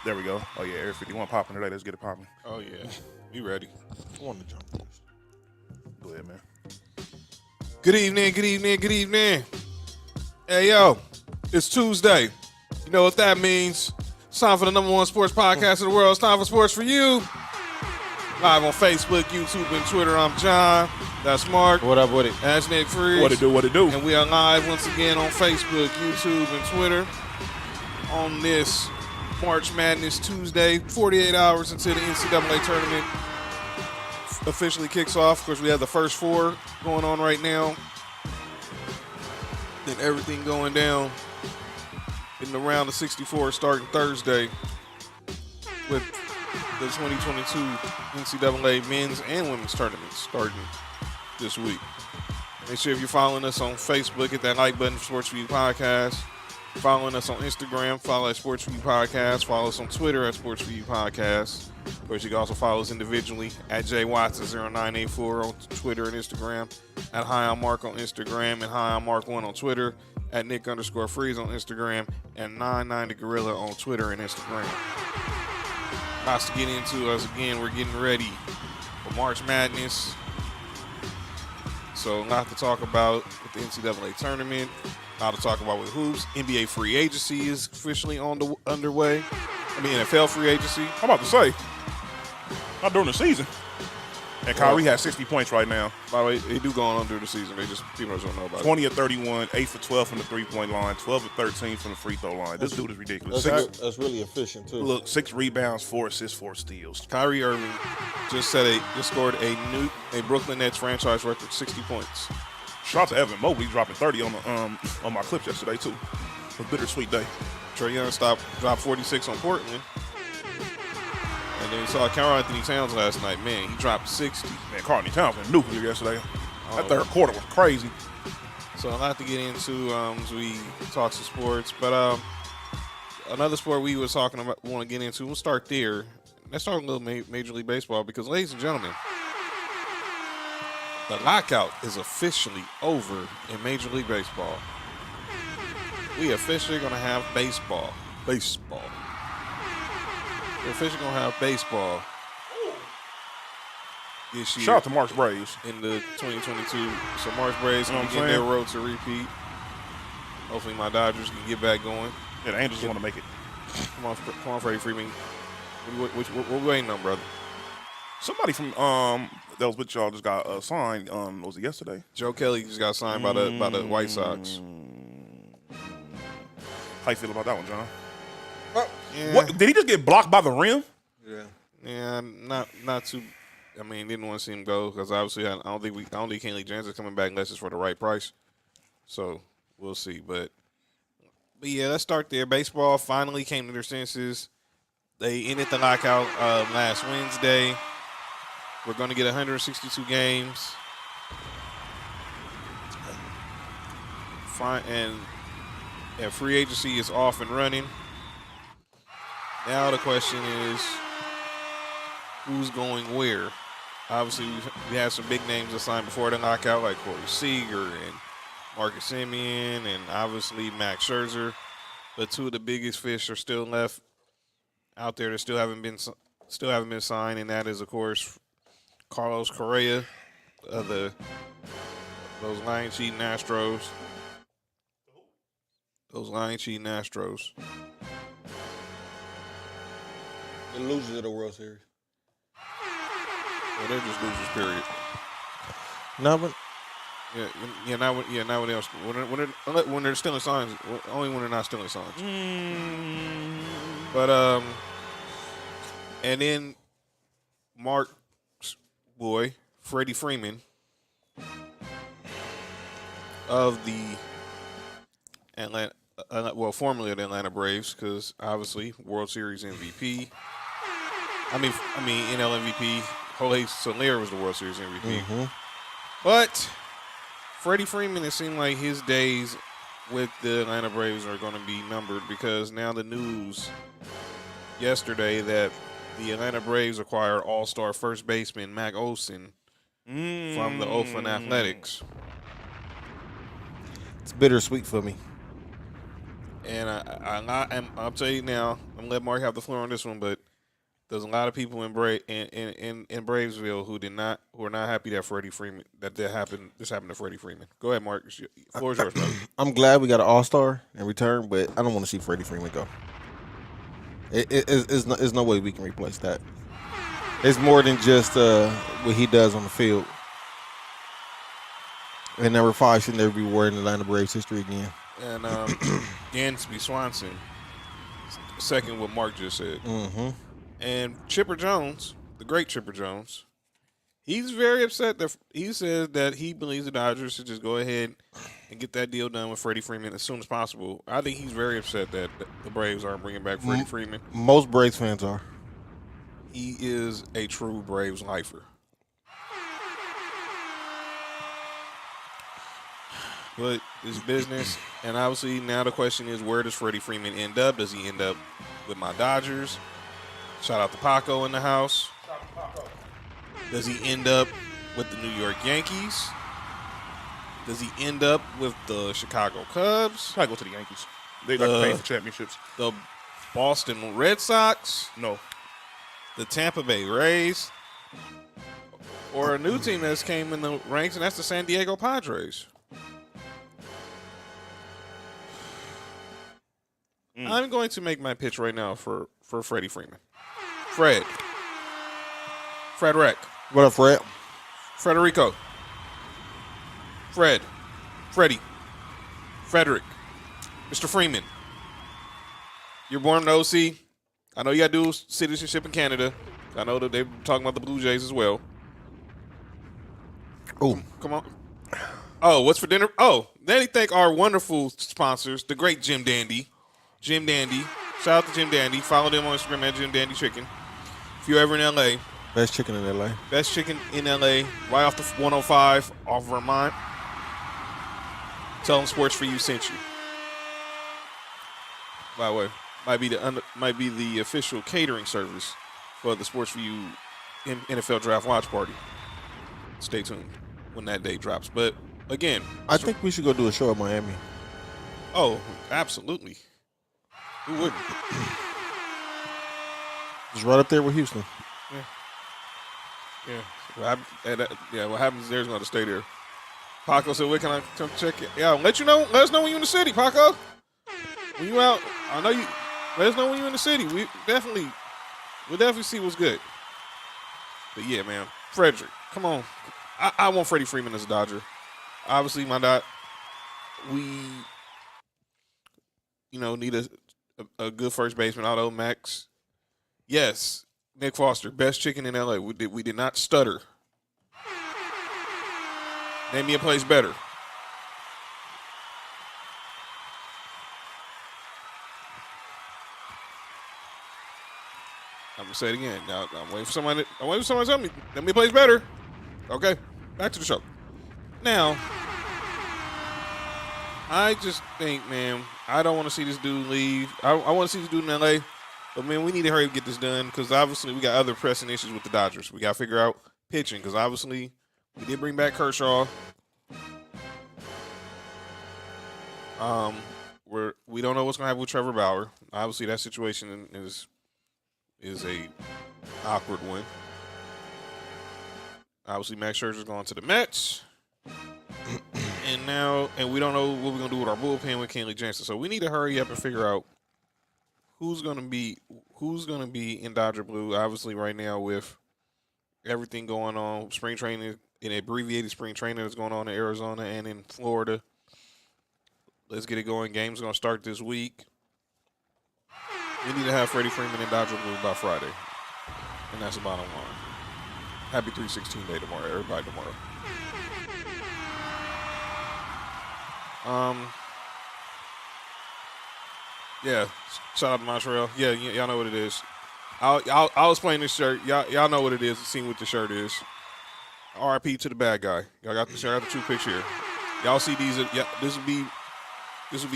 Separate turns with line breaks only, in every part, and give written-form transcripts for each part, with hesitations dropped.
There we go. Oh yeah, Air 51 popping today. Let's get it popping.
Oh yeah, we ready.
I want to jump first.
Go ahead, man.
Good evening, good evening, good evening. Hey yo, it's Tuesday. You know what that means? It's time for the #1 sports podcast in the world. It's time for Sports for You. Live on Facebook, YouTube, and Twitter. I'm John. That's Mark.
What up with it?
That's Nick Freeze.
What it do? What it do?
And we are live once again on Facebook, YouTube, and Twitter on this March Madness Tuesday, 48 hours until the NCAA tournament officially kicks off. Of course, we have the first four going on right now. Then everything going down in the round of 64 starting Thursday with the 2022 NCAA men's and women's tournaments starting this week. Make sure if you're following us on Facebook, hit that like button for Sports for You Podcast. Following us on Instagram, follow at Sports for You Podcast. Follow us on Twitter at Sports for You Podcast. Of course, you can also follow us individually at jwatson0984 on Twitter and Instagram, at Hi I'm Mark on Instagram, and Hi I'm Mark1 on Twitter, at Nick_Freeze on Instagram, and 99thegorilla on Twitter and Instagram. Lots to get into us. Again, we're getting ready for March Madness. So a lot to talk about with the NCAA tournament. A lot to talk about with hoops. NBA free agency is officially underway. I mean, NFL free agency.
I'm about to say, not during the season. And Kyrie has 60 points right now.
By the way, they do go on under the season. People just don't know about
20 of 31, 8 for 12 from the three-point line, 12 of 13 from the free throw line. This dude is ridiculous.
That's really efficient too.
Look, 6 rebounds, 4 assists, 4 steals.
Kyrie Irving just scored a Brooklyn Nets franchise record 60 points.
Shout out to Evan Mobley dropping 30 on my clips yesterday too. A bittersweet day.
Trae Young dropped 46 on Portland. And then you saw Karl Anthony Towns last night. Man, he dropped 60.
Man, Karl Anthony Towns went nuclear yesterday. That third quarter was crazy.
So a lot to get into as we talk some sports. But another sport we was talking about, want to get into, we'll start there. Let's start with a little Major League Baseball because, ladies and gentlemen, the lockout is officially over in Major League Baseball. We officially going to have baseball. Baseball. We're officially going to have baseball this year.
Shout out to March Braves.
In the 2022. So March Braves can begin their road to repeat. Hopefully my Dodgers can get back going.
Yeah, the Angels want to make it.
Come on, Freddie Freeman. What we waiting on, brother?
Somebody from that was with y'all just got signed. Was it yesterday?
Joe Kelly just got signed by the White Sox.
How you feel about that one, John?
Yeah.
What did he just get blocked by the rim?
Yeah, not too. I mean, didn't want to see him go because obviously I don't think Kenny Lee Jansen's coming back unless it's for the right price. So we'll see. But yeah, let's start there. Baseball finally came to their senses. They ended the lockout last Wednesday. We're going to get 162 games. Fine, and free agency is off and running. Now the question is, who's going where? Obviously, we had some big names assigned before the lockout, like Corey Seager and Marcus Semien, and obviously Max Scherzer. But two of the biggest fish are still left out there that still haven't been signed, and that is, of course, Carlos Correa of those lying cheating Astros. Those lying cheating Astros.
The losers of the World Series.
Well, they're just losers, period.
No, but
Not when else. When they're stealing signs, only when they're not stealing signs. But and then Mark's boy, Freddie Freeman of the formerly of the Atlanta Braves, because obviously World Series MVP. I mean NL MVP. Jorge Soler was the World Series MVP.
Mm-hmm.
But Freddie Freeman, it seemed like his days with the Atlanta Braves are going to be numbered, because now the news yesterday that the Atlanta Braves acquired all-star first baseman Mac Olson from the Oakland Athletics.
It's bittersweet for me.
And I'll tell you now, I'm gonna let Mark have the floor on this one, but there's a lot of people in Bravesville who are not happy that this happened to Freddie Freeman. Go ahead, Mark. Floor is yours, brother.
I'm glad we got an All-Star in return, but I don't want to see Freddie Freeman go. There's no way we can replace that. It's more than just what he does on the field. And number 5 should never be wearing Atlanta Braves history again.
And Dansby Swanson, second what Mark just said.
Mm-hmm.
And Chipper Jones, the great Chipper Jones, he's very upset that he says that he believes the Dodgers should just go ahead and get that deal done with Freddie Freeman as soon as possible. I think he's very upset that the Braves aren't bringing back Freddie Freeman.
Most Braves fans are.
He is a true Braves lifer. But it's business, and obviously now the question is, where does Freddie Freeman end up? Does he end up with my Dodgers? Shout out to Paco in the house. Does he end up with the New York Yankees? Does he end up with the Chicago Cubs?
I go to the Yankees. They like to pay for championships.
The Boston Red Sox?
No.
The Tampa Bay Rays? Or a new team that's came in the ranks, and that's the San Diego Padres. I'm going to make my pitch right now for Freddie Freeman. Frederick.
What up, Fred?
Frederico. Freddie. Frederick. Mr. Freeman. You're born in OC. I know you got dual citizenship in Canada. I know that they're talking about the Blue Jays as well.
Oh,
Come on. Oh, what's for dinner? Oh, let me thank our wonderful sponsors, the great Jim Dandy. Jim Dandy. Shout out to Jim Dandy. Follow them on Instagram at Jim Dandy Chicken. If you're ever in LA.
best chicken in LA.
Best chicken in LA. Right off the 105 off Vermont. Tell them Sports For You sent you. By the way, might be the official catering service for the Sports For You NFL Draft Watch Party. Stay tuned when that day drops. But again,
I think we should go do a show at Miami.
oh, absolutely. Who wouldn't?
Just right up there with Houston.
Yeah. What happens there is going to stay there. Paco said, where can I come check it? Yeah, let us know when you're in the city, Paco. When you out, I know you, let us know when you're in the city. We'll definitely see what's good. But yeah, man, Frederick, come on. I want Freddie Freeman as a Dodger. Obviously, we, need a good first baseman, although Max. Yes, Nick Foster, best chicken in LA. We did not stutter. Name me a place better. I'm gonna say it again. Now I'm waiting for somebody. To tell me. Name me a place better. Okay, back to the show. Now, I just think, man, I don't want to see this dude leave. I want to see this dude in LA. But, man, we need to hurry up and get this done because, obviously, we got other pressing issues with the Dodgers. We got to figure out pitching because, obviously, we did bring back Kershaw. We don't know what's going to happen with Trevor Bauer. Obviously, that situation is a awkward one. Obviously, Max Scherzer's going to the Mets. And we don't know what we're going to do with our bullpen with Kenley Jansen. So we need to hurry up and figure out who's going to be in Dodger Blue. Obviously, right now with everything going on, spring training, an abbreviated spring training that's going on in Arizona and in Florida. Let's get it going. Game's going to start this week. We need to have Freddie Freeman in Dodger Blue by Friday. And that's the bottom line. Happy 316 day tomorrow, everybody tomorrow. Yeah, shout out to Montreal. Yeah, y'all know what it is. I'll explain this shirt. Y'all know what it is. See what the shirt is. RIP to the bad guy. Y'all got the shirt. I got the two picture here. Y'all see these? Yeah, this will be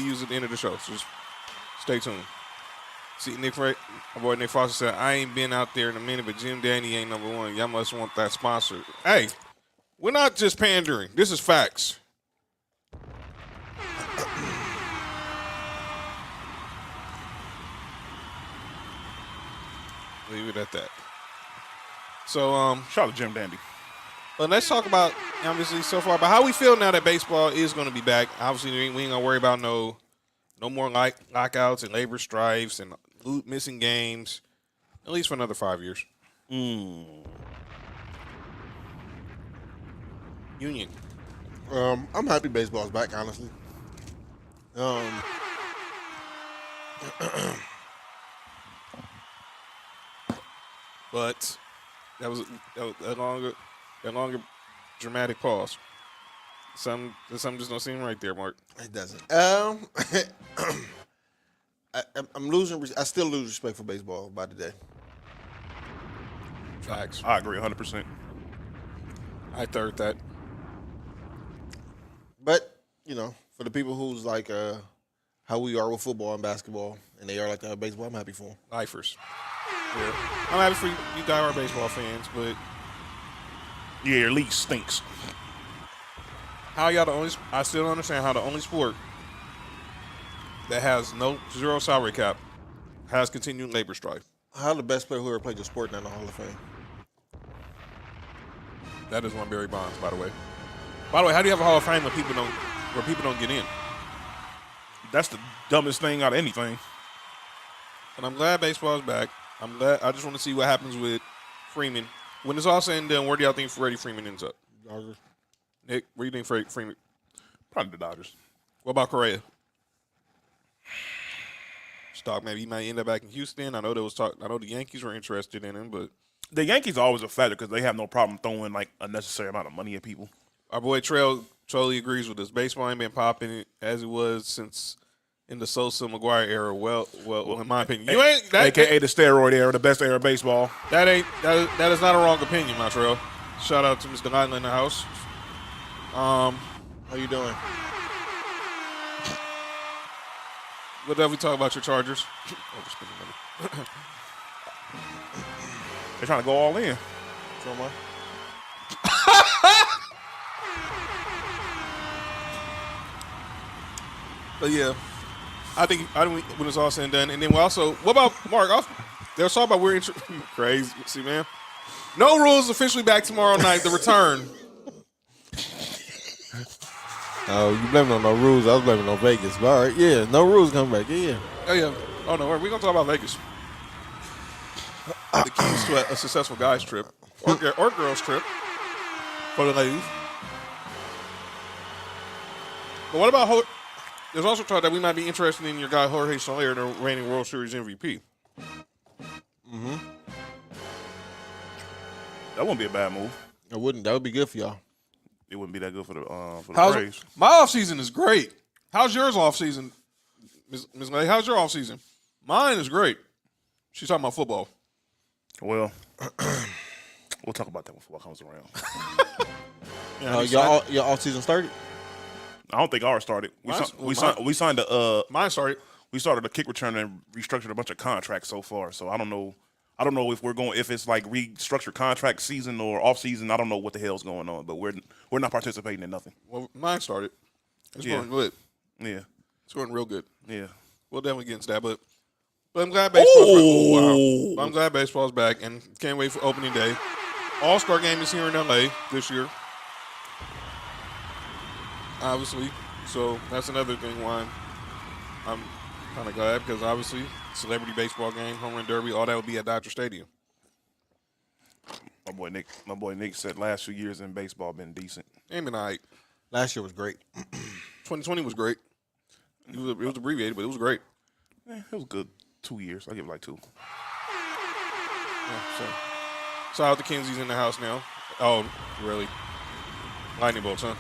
used at the end of the show. So just stay tuned. See, my boy Nick Foster said, I ain't been out there in a minute, but Jim Danny ain't number one. Y'all must want that sponsor. Hey, we're not just pandering. This is facts. Leave it at that. So,
Shout out to Jim Dandy.
but let's talk about, obviously, so far, about how we feel now that baseball is going to be back. Obviously, we ain't going to worry about no more lockouts and labor strikes and missing games, at least for another 5 years. Union.
I'm happy baseball's back, honestly.
But that was a longer dramatic pause. Some just don't seem right there, Mark.
It doesn't. I'm losing. I still lose respect for baseball by the day.
Facts.
I agree 100%.
I third that.
But for the people who's like how we are with football and basketball, and they are like that with baseball, I'm happy for them.
Lifers. Yeah. I'm happy for you diehard baseball fans, but
Yeah, your league stinks.
how y'all the only? I still don't understand how the only sport that has zero salary cap has continued labor strife.
How the best player who ever played the sport now in the Hall of Fame?
That is one Barry Bonds, by the way. By the way, how do you have a Hall of Fame where people don't get in?
That's the dumbest thing out of anything.
And I'm glad baseball is back. I just want to see what happens with Freeman. When it's all said and done, where do y'all think Freddie Freeman ends up?
Dodgers.
Nick, where do you think Freeman?
Probably the Dodgers.
What about Correa? Stock, maybe he might end up back in Houston. I know there was talk. I know the Yankees were interested in him, but
The Yankees are always a factor because they have no problem throwing like unnecessary amount of money at people.
our boy Trail totally agrees with us. Baseball ain't been popping as it was since in the Sosa McGuire era. Well, in my opinion, you ain't that,
AKA the steroid era, the best era of baseball.
that is not a wrong opinion, my Trail. Shout out to Mr. Lytle in the house.
How you doing?
What did we talk about your Chargers? Overspending money.
They're trying to go all in.
Show my.
But yeah, I think when it's all said and done, and then we also, what about Mark? There's talk about crazy. See, man, no rules officially back tomorrow night. The return.
Oh, you blaming on no rules. I was blaming on Vegas. But all right, yeah, no rules come back. Yeah.
Oh yeah. Oh no, we're gonna talk about Vegas. The keys to a successful guys trip or girls trip for the ladies. But what about there's also talk that we might be interested in your guy Jorge Soler, the reigning World Series MVP.
That wouldn't be a bad move.
I wouldn't. That would be good for y'all.
It wouldn't be that good for the Braves.
My off season is great. How's yours off season, Ms. May? How's your off season? Mine is great. She's talking about football.
Well, we'll talk about that when football comes around.
Your off season started.
I don't think ours started. We signed a
Mine started.
we started a kick return and restructured a bunch of contracts so far. So I don't know if it's like restructured contract season or off season. I don't know what the hell's going on, but we're not participating in nothing.
Well, mine started. It's
Yeah.
going good.
Yeah,
It's going real good.
yeah.
We'll definitely get into that, but I'm glad baseball's back. Oh, wow. I'm glad baseball's back and can't wait for opening day. All-Star game is here in LA this year. Obviously. So that's another thing why I'm kind of glad, because obviously celebrity baseball game, home run derby, all that will be at Dodger Stadium.
My boy Nick said last few years in baseball been decent.
Ain't been all right.
Last year was great.
2020 was great. It was abbreviated, but it was great.
It was good 2 years. I give it like 2.
Yeah, so shout out to Kenzie's in the house now. Oh, really? Lightning bolts, huh?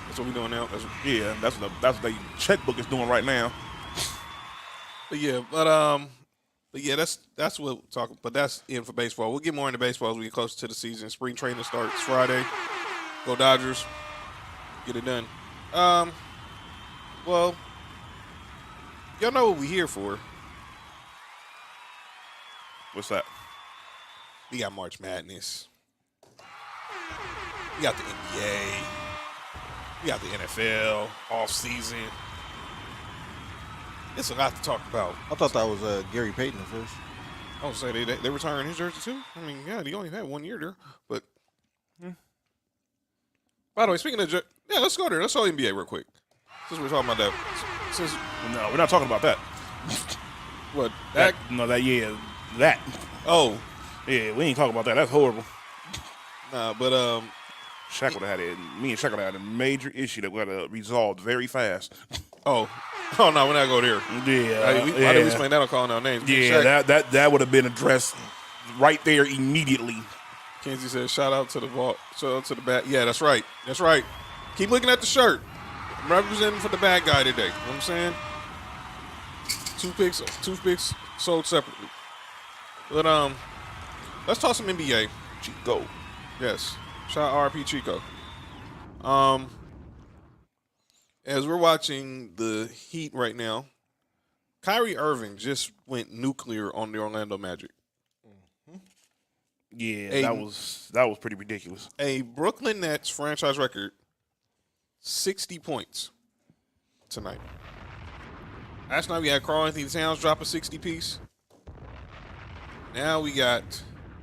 That's what we doing now.
Yeah, that's what the checkbook is doing right now.
But yeah, that's what we're talking. But that's it for baseball. We'll get more into baseball as we get closer to the season. Spring training starts Friday. Go Dodgers. Get it done. Well, y'all know what we're here for.
What's that?
We got March Madness. We got the NBA. We got the NFL off season. It's a lot to talk about.
I thought that was Gary Payton at first.
I would say they retiring his jersey too. I mean, yeah, he only had 1 year there. But by the way, speaking of let's go there. Let's talk NBA real quick. Since we're talking about that.
No, we're not talking about that.
What?
That.
Oh.
Yeah, we ain't talking about that. That's horrible.
Nah, but
Shaq would have had it. Me and Shaq would have had a major issue that we had to resolve very fast.
Oh no, we're not going there.
Yeah,
Why did we explain that on calling out names?
Yeah, that would have been addressed right there immediately.
Kenzie said, "Shout out to the vault. Shout out to the bad." Yeah, that's right. That's right. Keep looking at the shirt. I'm representing for the bad guy today. You know what I'm saying? Toothpicks sold separately. But let's talk some NBA.
Chico.
Yes. Shout out RP Chico. As we're watching the Heat right now, Kyrie Irving just went nuclear on the Orlando Magic.
Yeah, that was pretty ridiculous.
A Brooklyn Nets franchise record, 60 points tonight. Last night we had Karl Anthony Towns drop a 60 piece. Now we got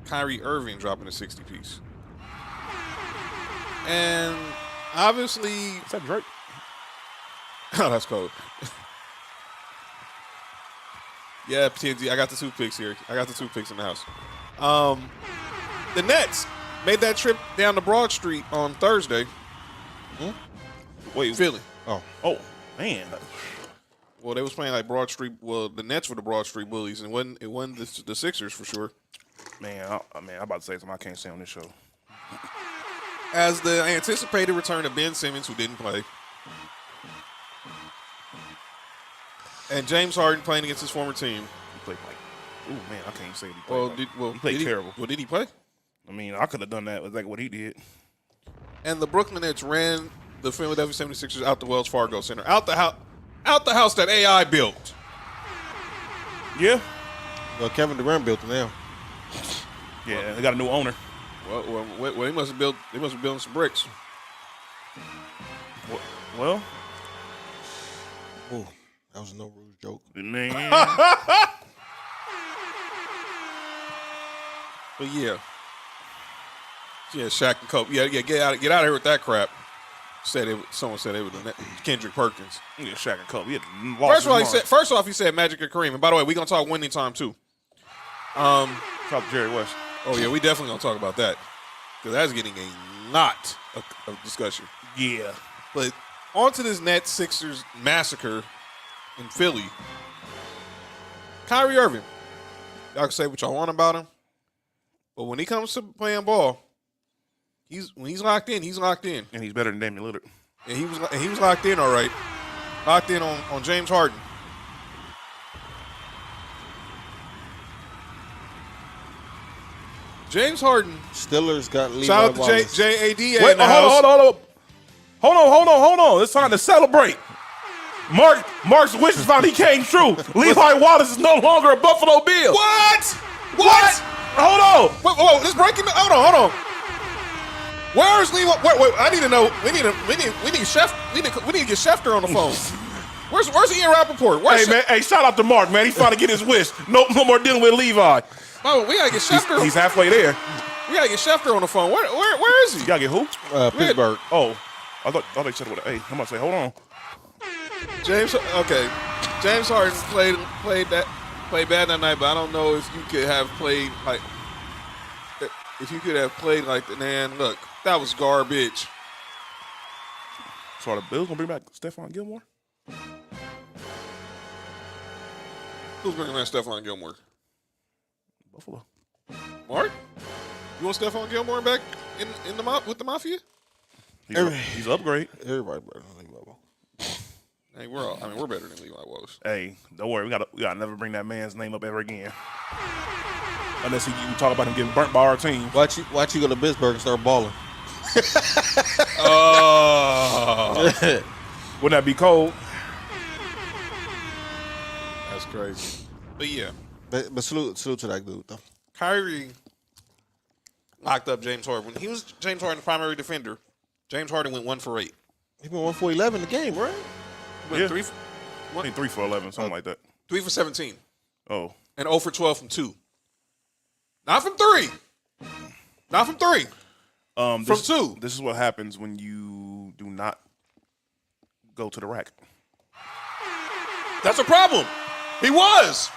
Kyrie Irving dropping a 60 piece. And obviously,
Is that Drake?
oh, that's cold. Yeah, TNT, I got the toothpicks here. I got the toothpicks in the house. The Nets made that trip down to Broad Street on Thursday.
Wait,
Philly.
Oh, man.
Well, they was playing like Broad Street. Well, the Nets were the Broad Street Bullies, and it wasn't the Sixers for sure.
Man, I'm about to say something I can't say on this show.
As the anticipated return of Ben Simmons, who didn't play, and James Harden playing against his former team.
He played like, ooh, man, I can't say he played. He played terrible.
Well, did he play?
I mean, I could have done that with like what he did.
And the Brooklyn Nets ran the Philadelphia 76ers out the Wells Fargo Center, out the house that AI built.
Yeah.
Well, Kevin Durant built it now.
Yeah, they got a new owner.
Well, they must have built. They must have built some bricks.
Well,
Oh, that was a no rules joke.
man.
But yeah, Shaq and Kobe. Yeah, get out of here with that crap. Someone said it was Kendrick Perkins.
Yeah, Shaq and Kobe.
First off, he said Magic and Kareem. And by the way, we're gonna talk winning time too.
Talk to Jerry West.
Oh yeah, we definitely gonna talk about that because that's getting a lot of discussion.
Yeah.
But on to this Nets Sixers massacre in Philly. Kyrie Irving. Y'all can say what y'all want about him, but when he comes to playing ball, when he's locked in, he's locked in.
And he's better than Damian Lillard.
And he was locked in all right. Locked in on James Harden. James Harden.
Steelers got Levi
Shout out to
Wallace.
JADA.
Wait, hold on. It's time to celebrate. Mark's wishes finally came true. Levi Wallace is no longer a Buffalo Bill.
What?
Hold on.
Whoa, this breaking. Hold on. Where's Levi? Wait. I need to know. We need to get Schefter on the phone. Where's Ian Rappaport?
Hey, shout out to Mark, man. He's trying to get his wish. No more dealing with Levi.
Oh, we gotta get Schefter.
He's halfway there.
We gotta get Schefter on the phone. Where is he?
You gotta get who?
Pittsburgh.
Oh, I thought they said what? Hey, I'm gonna say, hold on.
James Harden played bad that night, but I don't know if you could have played like man. Look, that was garbage.
So are the Bills gonna bring back Stephon Gilmore?
Who's bringing back Stephon Gilmore?
Buffalo.
Mark, you want Stephon Gilmore back in with the Mafia?
He's an upgrade.
Everybody better than Levi Wallace.
Hey, we're better than Levi Wallace.
Hey, don't worry. We gotta never bring that man's name up ever again. Unless you talk about him getting burnt by our team.
Watch you go to Pittsburgh and start balling.
Wouldn't that be cold?
That's crazy. But yeah,
But salute to that dude though.
Kyrie locked up James Harden. When he was James Harden's primary defender, James Harden went 1 for 8.
He went 1 for 11 in the game, right?
Went
Yeah.
3
I think 3 for 11, something like that.
for 17.
Oh,
And 0 for 12 from 2. Not from 3. Not from 3. From 2.
This is what happens when you do not go to the rack.
That's a problem. He was.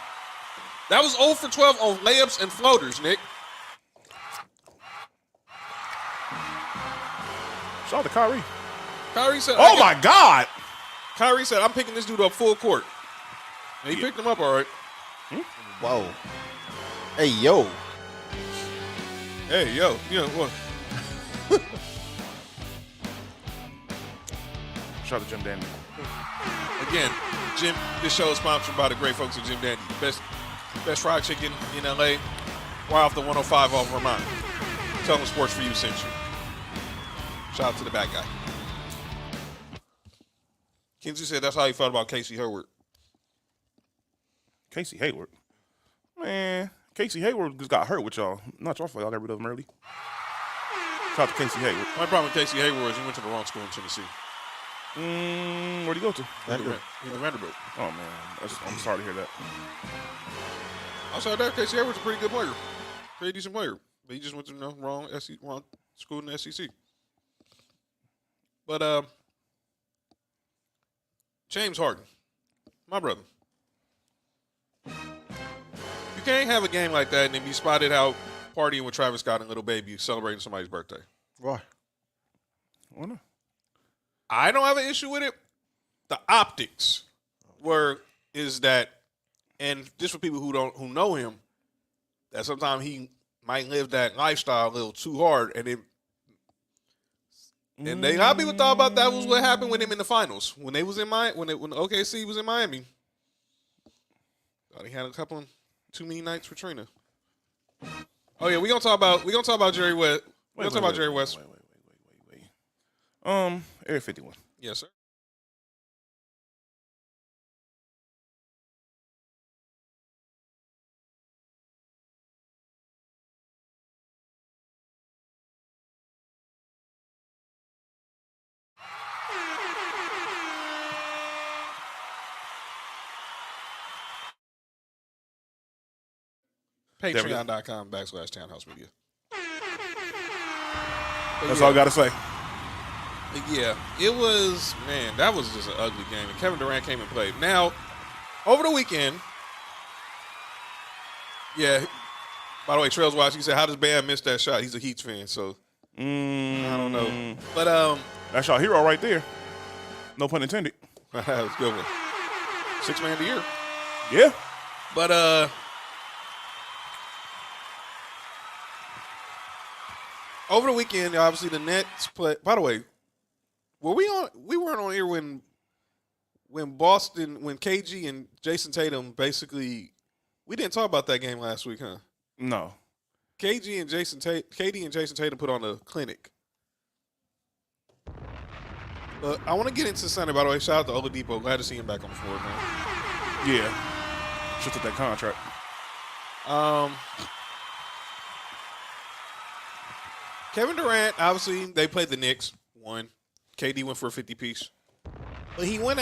That was 0 for 12 on layups and floaters, Nick.
Shout out to Kyrie.
Kyrie said,
Oh, my God.
Kyrie said, I'm picking this dude up full court. And he picked him up all right.
Whoa. Hey, yo.
Hey, yo. Yeah, what?
Shout out to Jim Dandy.
Again, this show is sponsored by the great folks at Jim Dandy. Best fried chicken in LA. Right off the 105 off Vermont. Tell them Sports For You sent you. Shout out to the bad guy. Kinsey said that's how he felt about Casey Hayward.
Casey Hayward. Man, Casey Hayward just got hurt with y'all. Not your fault. Y'all got rid of him early. Shout out to Casey Hayward.
My problem with Casey Hayward is he went to the wrong school in Tennessee.
Where'd he go to?
Vanderbilt.
Oh, man. I'm sorry to hear that.
Outside that, Casey Hayward's a pretty good player. Pretty decent player. But he just went to the wrong school in the SEC. But James Harden, my brother. You can't have a game like that and then be spotted out partying with Travis Scott and Little Baby celebrating somebody's birthday.
Why?
Why not?
I don't have an issue with it. The optics is that, and just for people who know him, that sometimes he might live that lifestyle a little too hard, and a lot of people thought about that was what happened with him in the finals when they was in when OKC was in Miami. Thought he had too many nights for Trina. Oh yeah, we gonna talk about Jerry West. We're gonna talk about Jerry West.
Wait. Area 51.
Yes, sir. Patreon.com/Townhouse Media.
That's all I got to say.
Yeah, it was, man, that was just an ugly game. And Kevin Durant came and played. Now, over the weekend, yeah, by the way, Trails Watch, he said, how does Bam miss that shot? He's a Heat fan, so I don't know. But
that's your hero right there. No pun intended.
that was a good one. 6 man of the year.
Yeah.
But over the weekend, obviously the Nets play. By the way, we weren't on here when KG and Jason Tatum basically, we didn't talk about that game last week, huh?
No.
KD and Jason Tatum put on a clinic. But I want to get into Sunday. By the way, shout out to Oladipo. Glad to see him back on the floor, man.
Yeah. Should took that contract.
Kevin Durant, obviously, they played the Knicks. Won. KD went for a 50-piece. But he went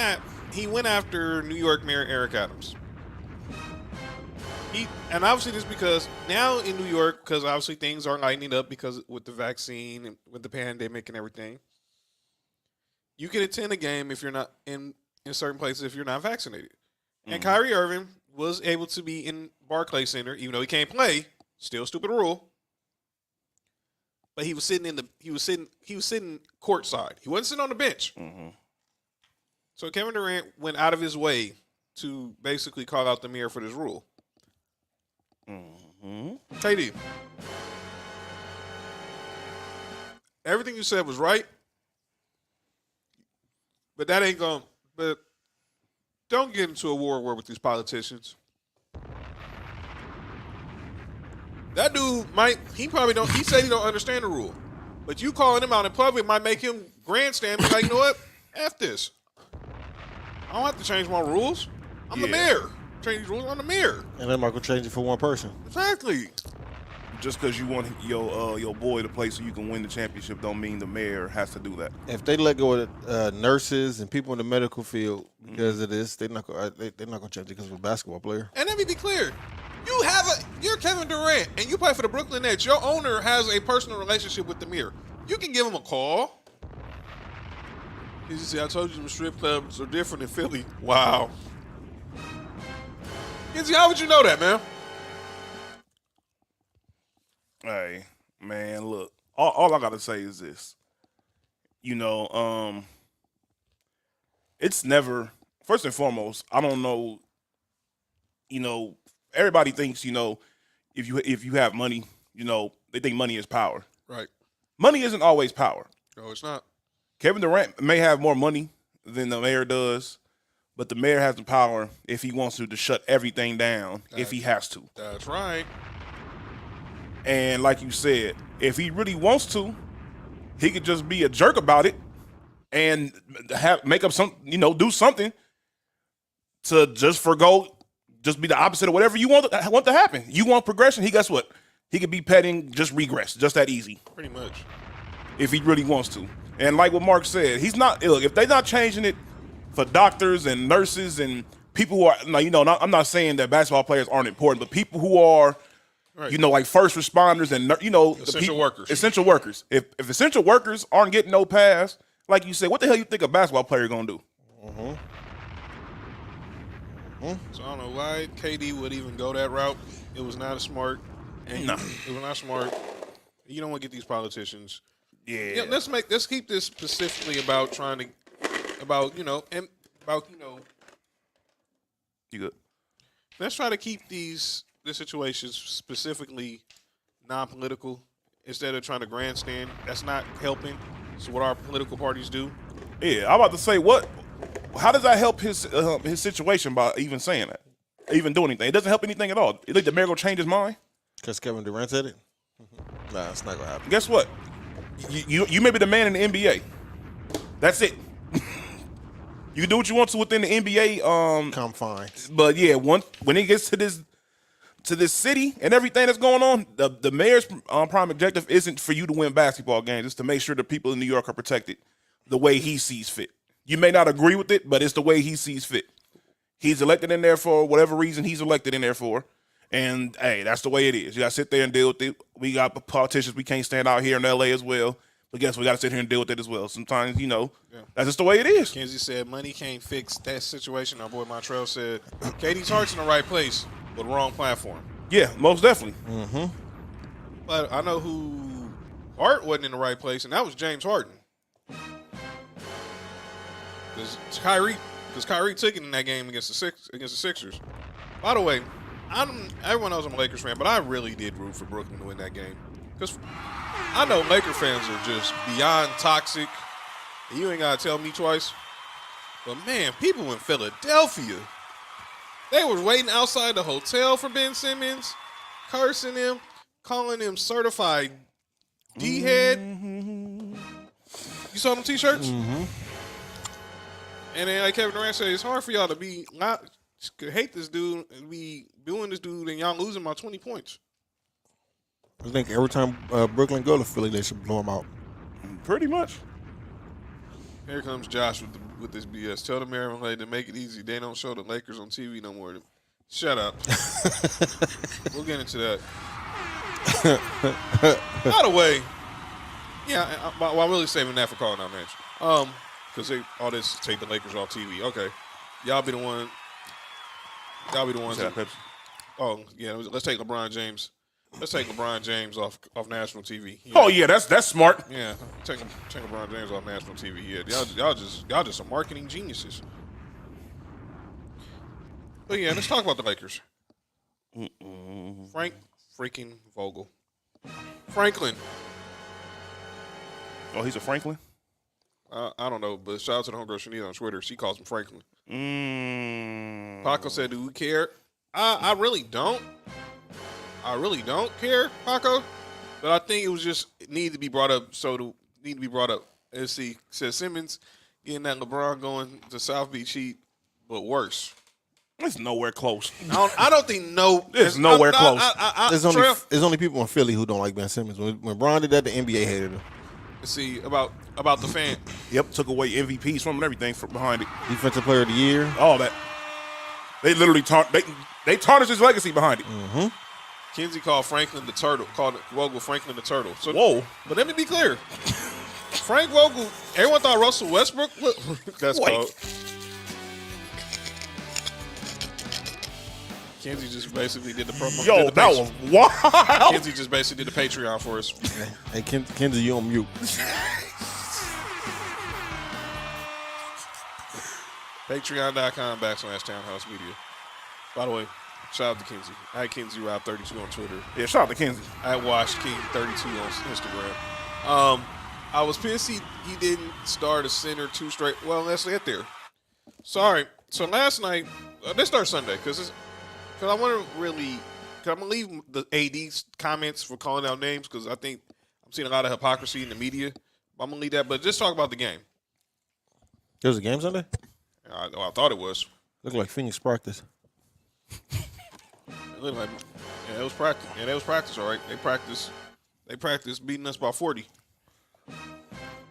after New York Mayor Eric Adams. And obviously this because now in New York, because obviously things are lightening up because with the vaccine and with the pandemic and everything, you can attend a game if you're not in certain places if you're not vaccinated. Mm-hmm. And Kyrie Irving was able to be in Barclays Center, even though he can't play. Still stupid rule. But he was sitting courtside. He wasn't sitting on the bench.
Mm-hmm.
So Kevin Durant went out of his way to basically call out the mayor for this rule.
Mm-hmm.
KD, everything you said was right, but that ain't going. But don't get into a war with these politicians. That dude he probably don't. He said he don't understand the rule, but you calling him out in public might make him grandstand. Be like, you know what? F this. I don't have to change my rules. I'm the mayor. Change these rules on the mayor.
And then Michael changed it for one person.
Exactly.
Just because you want your boy to play so you can win the championship don't mean the mayor has to do that.
If they let go of nurses and people in the medical field because of this, they're not going to change it because of a basketball player.
And let me be clear. You have you're Kevin Durant and you play for the Brooklyn Nets. Your owner has a personal relationship with the mayor. You can give him a call. He just said, I told you the strip clubs are different in Philly. Wow. Kenzie, how would you know that, man?
Hey, man, look. All I gotta say is this. It's never. First and foremost, I don't know. Everybody thinks if you have money, they think money is power.
Right.
Money isn't always power.
No, it's not.
Kevin Durant may have more money than the mayor does, but the mayor has the power if he wants to shut everything down if he has to.
That's right.
And like you said, if he really wants to, he could just be a jerk about it and make up do something to just just be the opposite of whatever you want to happen. You want progression, guess what? He could be petting, just regress, just that easy.
Pretty much.
If he really wants to. And like what Mark said, he's not, look, if they're not changing it for doctors and nurses and people who are, I'm not saying that basketball players aren't important, but people who are,
right.
like first responders and,
essential workers.
Essential workers. If essential workers aren't getting no pass, like you said, what the hell you think a basketball player going to do?
Mm-hmm.
So I don't know why KD would even go that route. It was not smart. And
No.
It was not smart. You don't want to get these politicians.
Yeah.
Let's keep this specifically about
You good?
let's try to keep these situations specifically non-political instead of trying to grandstand. That's not helping. It's what our political parties do.
Yeah, I'm about to say, how does that help his situation by even saying that? Even doing anything? It doesn't help anything at all. You think the mayor gonna change his mind?
Because Kevin Durant said it? Nah, it's not going to happen.
Guess what? You may be the man in the NBA. That's it. You can do what you want to within the NBA.
Confines.
But yeah, when it gets to this city and everything that's going on, the mayor's prime objective isn't for you to win basketball games. It's to make sure the people in New York are protected the way he sees fit. You may not agree with it, but it's the way he sees fit. He's elected in there for whatever reason he's elected in there for. And, hey, that's the way it is. You got to sit there and deal with it. We got politicians we can't stand out here in L.A. as well. But guess we got to sit here and deal with it as well. Sometimes, that's just the way it is.
Kenzie said money can't fix that situation. Our boy Montreal said KD's heart's in the right place, but wrong platform.
Yeah, most definitely.
Mm-hmm.
But I know who heart wasn't in the right place, and that was James Harden. Because Kyrie took it in that game against the Sixers. By the way, everyone knows I'm a Lakers fan, but I really did root for Brooklyn to win that game. Because I know Laker fans are just beyond toxic. You ain't got to tell me twice. But, man, people in Philadelphia, they were waiting outside the hotel for Ben Simmons, cursing him, calling him certified D-head. You saw them T-shirts?
Mm-hmm.
And then, like Kevin Durant said, it's hard for y'all to hate this dude and be booing this dude, and y'all losing by 20 points.
I think every time Brooklyn go to Philly, they should blow them out.
Pretty much.
Here comes Josh with this BS. Tell the Maryland lady to make it easy. They don't show the Lakers on TV no more. Shut up. We'll get into that. By the way, yeah, I'm really saving that for calling out match. Because all this take the Lakers off TV. Okay, y'all be the ones. Oh yeah, let's take LeBron James. Let's take LeBron James off national TV. Yeah.
Oh yeah, that's smart.
Yeah, take LeBron James off national TV. Yeah, y'all just some marketing geniuses. But yeah, let's talk about the Lakers. Frank freaking Vogel. Franklin.
Oh, he's a Franklin?
I don't know, but shout out to the homegirl Shanita on Twitter. She calls him Franklin. Paco said, "Do we care?" I really don't. I really don't care, Paco. But I think it was just need to be brought up. Let's see. Said Simmons getting that LeBron going to South Beach Heat, but worse.
It's nowhere close.
I don't think
It's nowhere close.
There's only people in Philly who don't like Ben Simmons. When Bron did that, the NBA hated him.
Let's see about the fan.
Yep, took away MVPs from him and everything from behind it.
Defensive Player of the Year.
All that. They literally they tarnished his legacy behind it.
Mm-hmm.
Kinsey called Franklin the turtle. Called Vogel Franklin the turtle. So,
Whoa.
But let me be clear. Frank Vogel, everyone thought Russell Westbrook. That's
Wait.
cold. Kinsey just basically did the promo.
Yo,
did the
that was wild.
Kinsey just basically did the Patreon for us.
Hey, Kenzie, you on mute.
Patreon.com/Townhouse Media. By the way, shout out to Kinsey. I had Kinsey Rob 32 on Twitter.
Yeah, shout out to Kenzie.
I watched King 32 on Instagram. I was pissed he didn't start a center 2 straight. Well, let's get there. Sorry. So last night, let's start Sunday because I want to really. Cause I'm gonna leave the AD's comments for calling out names because I think I'm seeing a lot of hypocrisy in the media. I'm gonna leave that, but just talk about the game.
There was a game Sunday?
I thought it was.
Looked like Phoenix practice.
It looked like, yeah, it was practice. Yeah, that was practice, all right. They practiced beating us by 40.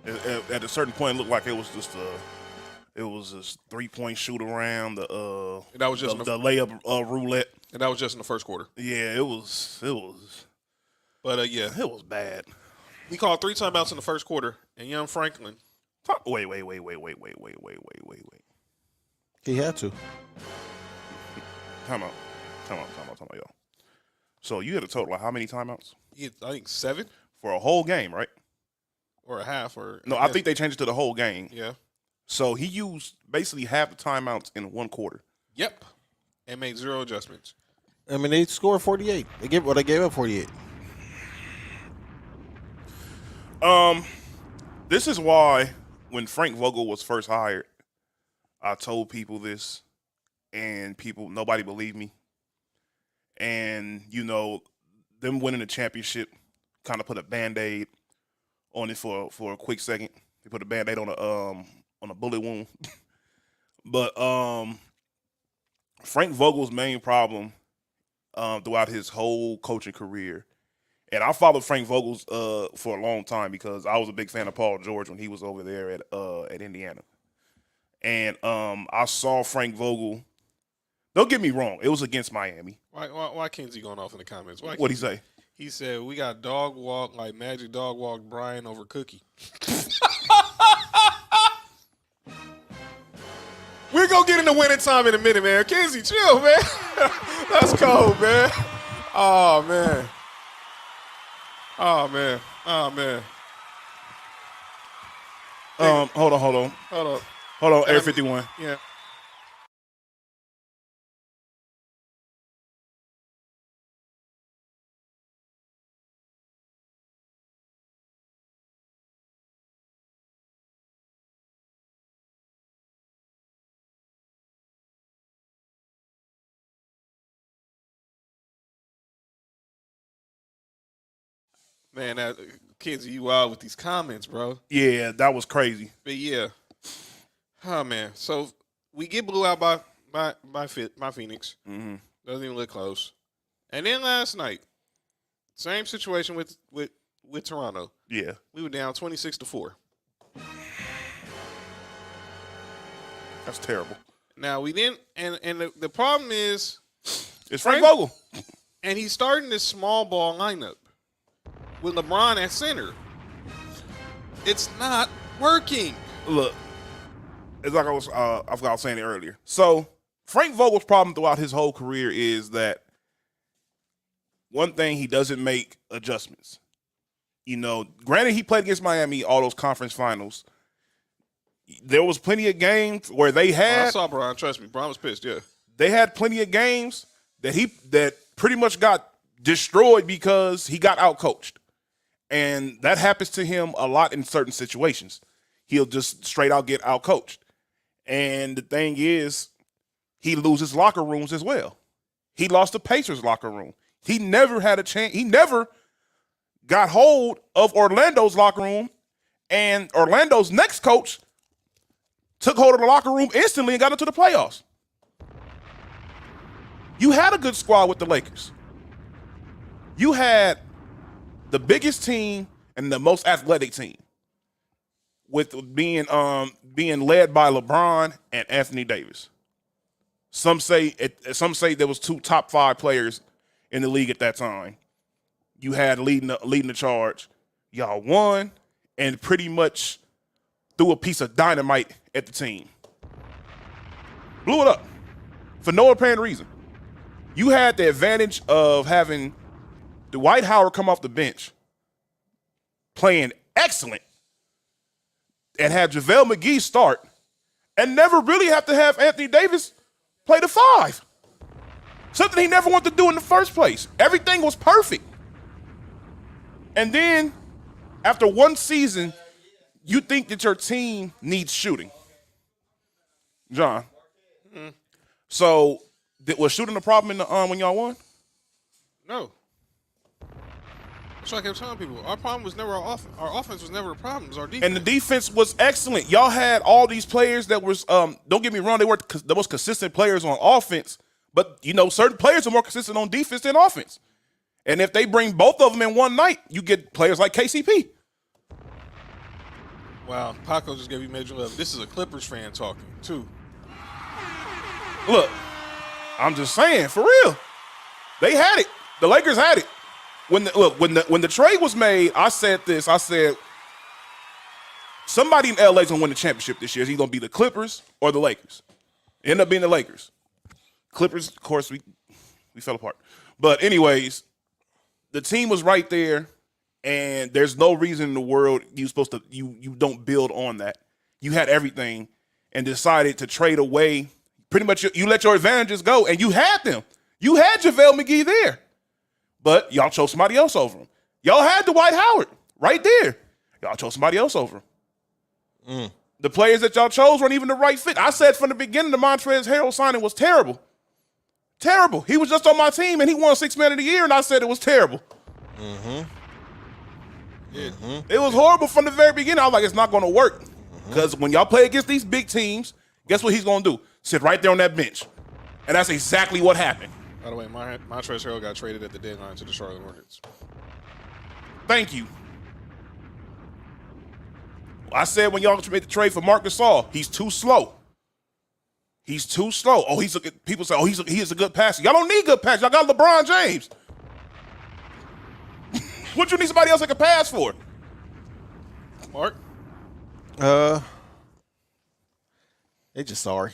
At a certain point, it looked like it was just a 3-point shoot around the
And that was just
the layup roulette.
And that was just in the first quarter.
Yeah, it was.
But yeah,
It was bad.
we called 3 timeouts in the first quarter, and young Franklin.
Wait.
He had to.
Time out, y'all. So you had a total of how many timeouts
He had, I think 7
for a whole game, right?
or a half, or
No, I think they changed it to the whole game.
yeah.
So he used basically half the timeouts in one quarter.
Yep, and made 0 adjustments.
I mean, they scored 48. They gave up 48.
This is why when Frank Vogel was first hired, I told people this, and nobody believed me. And them winning the championship kind of put a Band-Aid on it for a quick second. They put a Band-Aid on a bullet wound. But Frank Vogel's main problem throughout his whole coaching career, and I followed Frank Vogel's for a long time because I was a big fan of Paul George when he was over there at Indiana. And I saw Frank Vogel. Don't get me wrong, it was against Miami.
Why Kinsey going off in the comments?
What'd he say?
He said, we got dog walk like Magic dog walked Brian over Cookie. We're going to get into winning time in a minute, man. Kinsey, chill, man. That's cold, man. Oh, man.
Hold on, Air 51.
Yeah. Man, Kinsey, you wild with these comments, bro.
Yeah, that was crazy.
But yeah. Oh, man. So we get blew out by Phoenix.
Mm-hmm.
Doesn't even look close. And then last night, same situation with Toronto.
Yeah.
We were down 26-4.
That's terrible.
Now we didn't, and the problem is,
It's Frank Vogel.
and he's starting this small ball lineup with LeBron at center. It's not working.
Look, it's like I forgot I was saying it earlier. So Frank Vogel's problem throughout his whole career is that one thing, he doesn't make adjustments. Granted, he played against Miami all those conference finals. There was plenty of games where they had.
I saw Brian. Trust me, Brian was pissed. Yeah,
they had plenty of games that pretty much got destroyed because he got outcoached, and that happens to him a lot in certain situations. He'll just straight out get outcoached, and the thing is, he loses locker rooms as well. He lost the Pacers locker room. He never had a chance. He never got hold of Orlando's locker room, and Orlando's next coach took hold of the locker room instantly and got into the playoffs. You had a good squad with the Lakers. You had the biggest team and the most athletic team, with being led by LeBron and Anthony Davis. Some say there was 2 top 5 players in the league at that time. You had leading the charge. Y'all won and pretty much threw a piece of dynamite at the team. Blew it up for no apparent reason. You had the advantage of having Dwight Howard come off the bench playing excellent and have JaVale McGee start and never really have to have Anthony Davis play the 5. Something he never wanted to do in the first place. Everything was perfect. And then, after one season, you think that your team needs shooting. John. So, was shooting a problem in the when y'all won?
No. That's what I kept telling people. Our problem was never our offense. Our offense was never a problem. It was our defense.
And the defense was excellent. Y'all had all these players that was, don't get me wrong, they weren't the most consistent players on offense. But, certain players are more consistent on defense than offense. And if they bring both of them in one night, you get players like KCP.
Wow, Paco just gave you major love. This is a Clippers fan talking, too.
Look, I'm just saying, for real. They had it. The Lakers had it. When the trade was made, I said this. I said, somebody in LA is going to win the championship this year. It's either going to be the Clippers or the Lakers. It ended up being the Lakers. Clippers, of course, we fell apart. But anyways, the team was right there, and there's no reason in the world you don't build on that. You had everything and decided to trade away. Pretty much you let your advantages go, and you had them. You had JaVale McGee there. But y'all chose somebody else over him. Y'all had Dwight Howard right there. Y'all chose somebody else over him. The players that y'all chose weren't even the right fit. I said from the beginning the Montrezl Harrell signing was terrible. Terrible. He was just on my team, and he won 6 Man of the Year, and I said it was terrible. It was horrible from the very beginning. I was like, it's not going to work. Because when y'all play against these big teams, guess what he's going to do? Sit right there on that bench. And that's exactly what happened.
By the way, Montrezl Harrell got traded at the deadline to the Charlotte Hornets.
Thank you. I said when y'all made the trade for Marc Gasol, he's too slow. He's too slow. Oh, people say, he is a good passer. Y'all don't need good passer. Y'all got LeBron James. What you need somebody else that can pass for?
Mark?
They just sorry.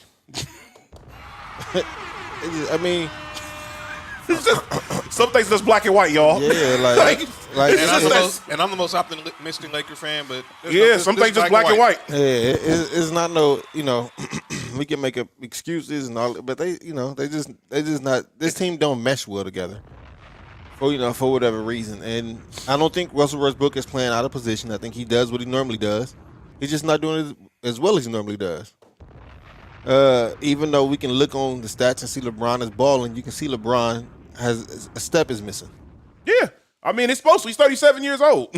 Some things just black and white, y'all.
Yeah,
and I'm the most optimistic Laker fan, but
some things just black and white.
Yeah, it's not we can make excuses and all, but they just not. This team don't mesh well together. For whatever reason, and I don't think Russell Westbrook is playing out of position. I think he does what he normally does. He's just not doing it as well as he normally does. Even though we can look on the stats and see LeBron is balling, you can see LeBron has a step is missing.
Yeah. I mean, it's supposed to. He's 37 years old.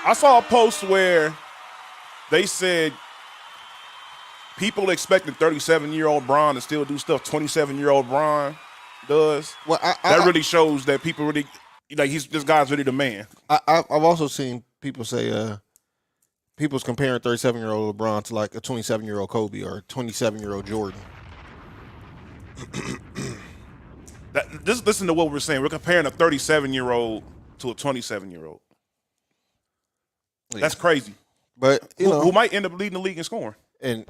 I saw a post where they said people expecting 37-year-old Bron to still do stuff 27-year-old Bron does.
Well,
that really shows that people really this guy's really the man.
I've also seen people say people's comparing 37-year-old LeBron to like a 27-year-old Kobe or a 27-year-old Jordan.
Just listen to what we're saying. We're comparing a 37-year-old to a 27-year-old. That's crazy.
But
who might end up leading the league in scoring.
And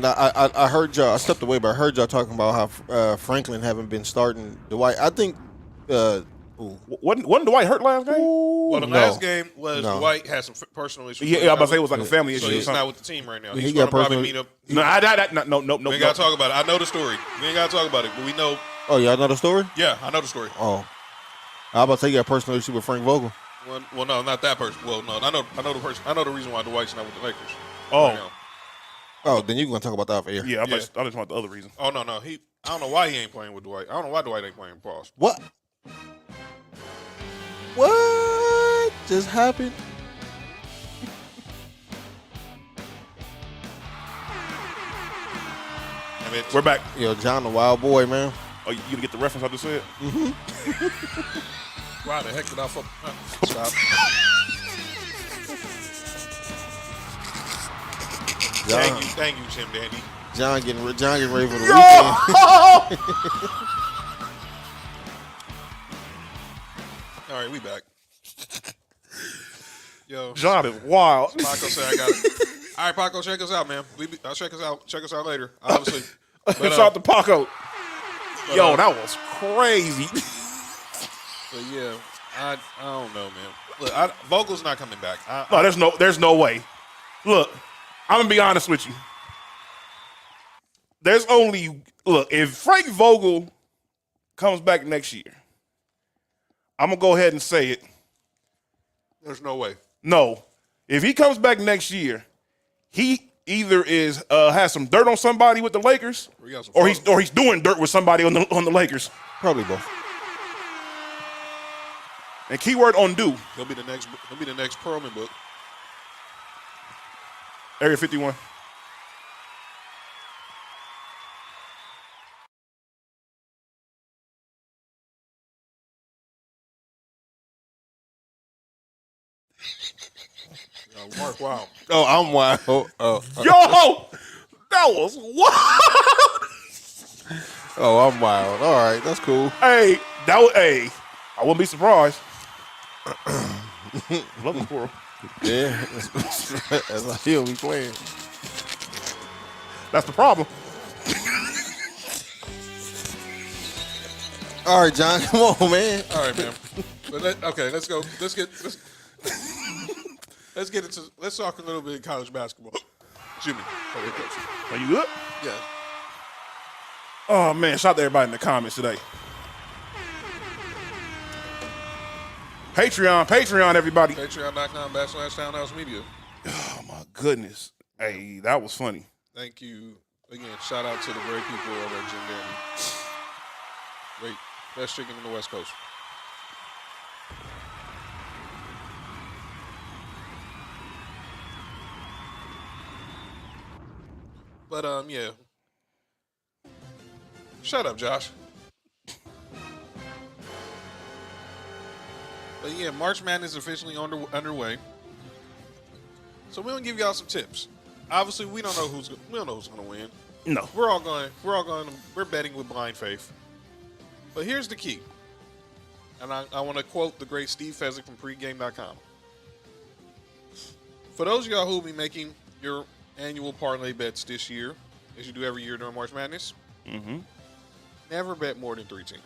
I heard y'all. I stepped away, but I heard y'all talking about how Franklin haven't been starting Dwight. I think
wasn't Dwight hurt last game?
Well, the last game was Dwight had some personal issues.
Yeah, I was about to say it was like a family issue.
So he's not with the team right now.
He
He's
got
going to probably
personal-
meet up.
No.
We ain't got to talk about it. I know the story. We ain't got to talk about it, but we know.
Oh, y'all know the story?
Yeah, I know the story.
Oh, I was about to say you got a personal issue with Frank Vogel.
Well, no, not that person. Well, no, I know the person. I know the reason why Dwight's not with the Lakers.
Oh.
Right now.
Oh, then you're gonna talk about that for here.
Yeah, I just want the other reason.
Oh no. I don't know why he ain't playing with Dwight. I don't know why Dwight ain't playing with Pauls.
What? What just happened?
We're back.
Yo, John the wild boy, man.
Oh, you gonna get the reference I just said?
Why the heck did I fuck? Stop. Thank you, Tim Dandy.
John getting ready for the weekend.
All right, we back. Yo,
John is wild.
Paco said I got it. All right, Paco, check us out, man. I'll check us out. Check us out later. Obviously. But,
Shout out to Paco. Yo, that was crazy.
But yeah, I don't know, man. Look, Vogel's not coming back.
No, there's no way. Look, I'm gonna be honest with you. If Frank Vogel comes back next year, I'm gonna go ahead and say it.
There's no way.
No, if he comes back next year, he either has some dirt on somebody with the Lakers, or he's doing dirt with somebody on the Lakers.
Probably both.
And keyword undo.
He'll be the next Perlman book.
Area 51.
Mark, wow.
Oh, I'm wild.
Yo, that was wild.
Oh, I'm wild. All right, that's cool.
Hey, I wouldn't be surprised. Love the squirrel.
Yeah, that's how he'll be playing.
That's the problem.
All right, John, come on, man.
All right, man. Let's go. Let's talk a little bit of college basketball. Jimmy,
Are you good?
yeah.
Oh man, shout out to everybody in the comments today. Patreon, everybody.
Patreon.com/townhousemedia.
Oh my goodness. Hey, that was funny.
Thank you again. Shout out to the great people over at Jim Danny. Great, best chicken in the West Coast. But yeah. Shut up, Josh. But yeah, March Madness is officially underway. So we're gonna give y'all some tips. Obviously, we don't know who's gonna win.
No.
We're betting with blind faith. But here's the key. And I want to quote the great Steve Fezzik from pregame.com. For those of y'all who will be making your annual parlay bets this year, as you do every year during March Madness, never bet more than 3 teams.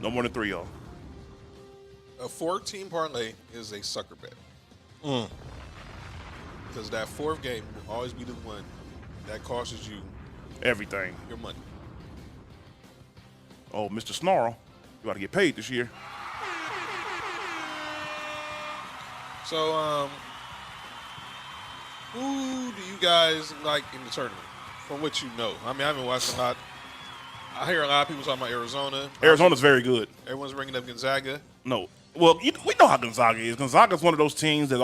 No more than 3, y'all.
A 4-team parlay is a sucker bet. Because that 4th game will always be the one that costs you
Everything.
your money.
Oh, Mr. Snarl, you got to get paid this year.
So, who do you guys like in the tournament? From what you know. I mean, I haven't watched a lot. I hear a lot of people talking about Arizona.
Arizona's very good.
Everyone's bringing up Gonzaga.
No. Well, we know how Gonzaga is. Gonzaga's one of those teams that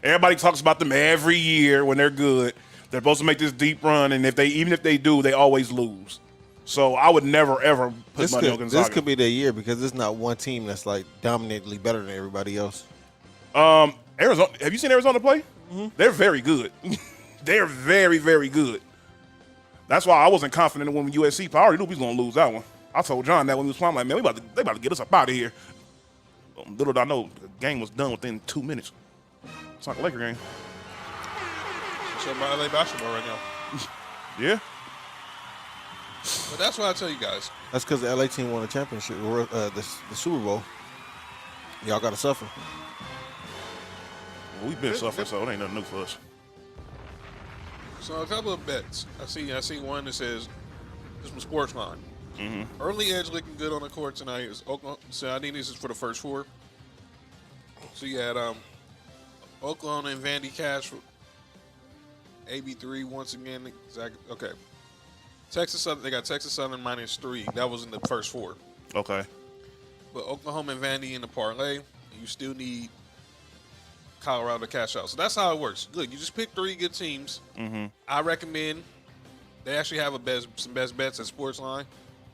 everybody talks about them every year when they're good. They're supposed to make this deep run, and even if they do, they always lose. So I would never ever put money on Gonzaga.
This could be their year because it's not one team that's like dominantly better than everybody else.
Arizona. Have you seen Arizona play? They're very good. They're very, very good. That's why I wasn't confident in winning USC. I already knew we was gonna lose that one. I told John that when we was playing, I'm like, man, they about to get us up out of here. Little did I know, the game was done within 2 minutes. It's like a Laker game.
So about LA basketball right now.
Yeah.
But that's what I tell you guys.
That's because the LA team won a championship, the Super Bowl. Y'all got to suffer.
Well, we've been suffering, so it ain't nothing new for us.
So a couple of bets. I see one that says this from Sportsline. Early edge looking good on the court tonight is Oklahoma. So I think this is for the first 4. So you had Oklahoma and Vandy Cash, AB3 once again. Okay. Texas Southern. They got Texas Southern -3. That was in the first 4.
Okay.
But Oklahoma and Vandy in the parlay. You still need Colorado to cash out. So that's how it works. Good. You just pick 3 good teams. I recommend they actually have some best bets at Sportsline.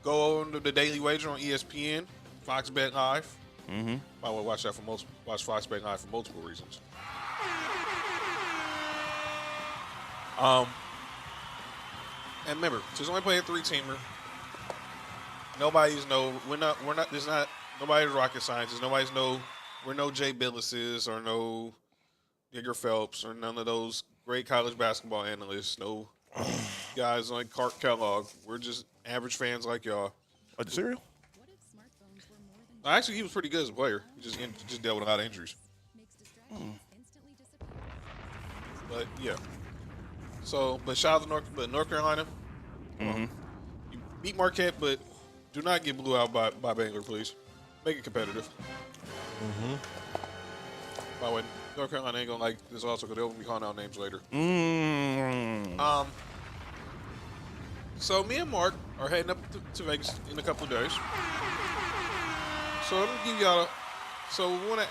Go on to the Daily Wager on ESPN, Fox Bet Live. I would watch Fox Bet Live for multiple reasons. And remember, just only play a 3-teamer. There's not nobody's rocket scientists. We're no Jay Billises or no Digger Phelps or none of those great college basketball analysts. No guys like Clark Kellogg. We're just average fans like y'all.
Like the cereal?
Actually, he was pretty good as a player. He just dealt with a lot of injuries. But yeah. So, but shout out to North Carolina. You beat Marquette, but do not get blew out by Baylor, please. Make it competitive. By the way, North Carolina ain't gonna like this also because they'll be calling out names later. So me and Mark are heading up to Vegas in a couple of days. So let me give y'all. So we want to,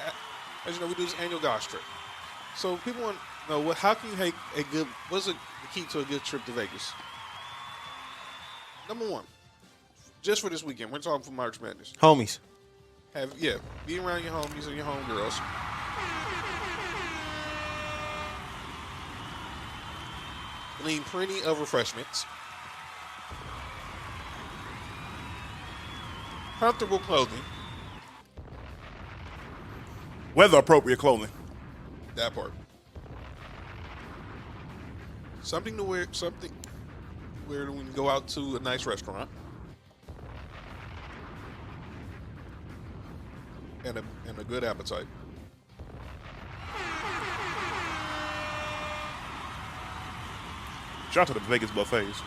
as you know, we do this annual gosh trip. So people want to know how can you make a good? What's the key to a good trip to Vegas? Number one, just for this weekend, we're talking for March Madness.
Homies.
Be around your homies and your homegirls. Glean plenty of refreshments. Comfortable clothing.
Weather appropriate clothing.
That part. Something where when you go out to a nice restaurant and a good appetite.
Shout out to the Vegas buffets.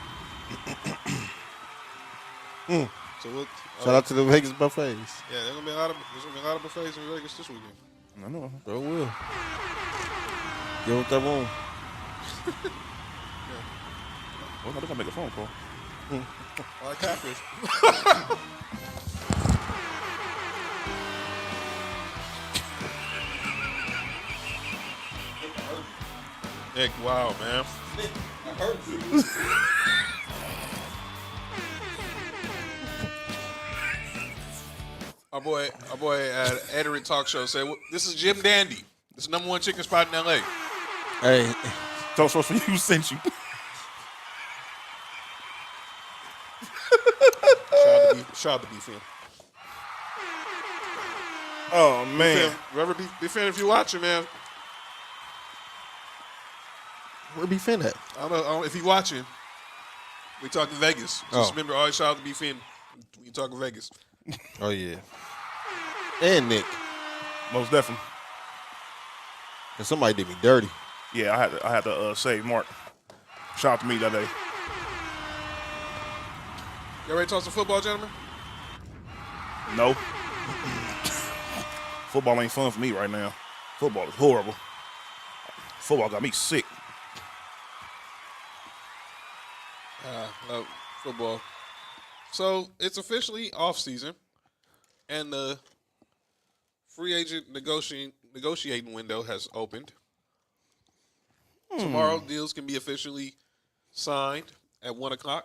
So look,
Shout out to the Vegas buffets.
yeah, there's gonna be a lot of buffets in Vegas this weekend.
I know.
Bro, will. Give up that room.
Well, they're gonna make a phone call.
I like catfish. Nick, wow, man. Our boy at Ederick Talk Show said, "This is Jim Dandy. This is #1 chicken spot in L.A."
Hey,
Tell us what you sent you.
Shout out to BFM.
Oh man.
Whoever BFM, if you're watching, man.
where be Finn at?
I don't know if you're watching. We talking Vegas. Just remember, always shout out to BFM when you talking Vegas.
Oh, yeah. And Nick.
Most definitely.
And somebody did me dirty.
Yeah, I had to save Mark. Shout out to me that day.
Y'all ready to talk some football, gentlemen?
No. Football ain't fun for me right now. Football is horrible. Football got me sick.
No, football. So it's officially off season, and the free agent negotiating window has opened. Tomorrow, deals can be officially signed at 1:00.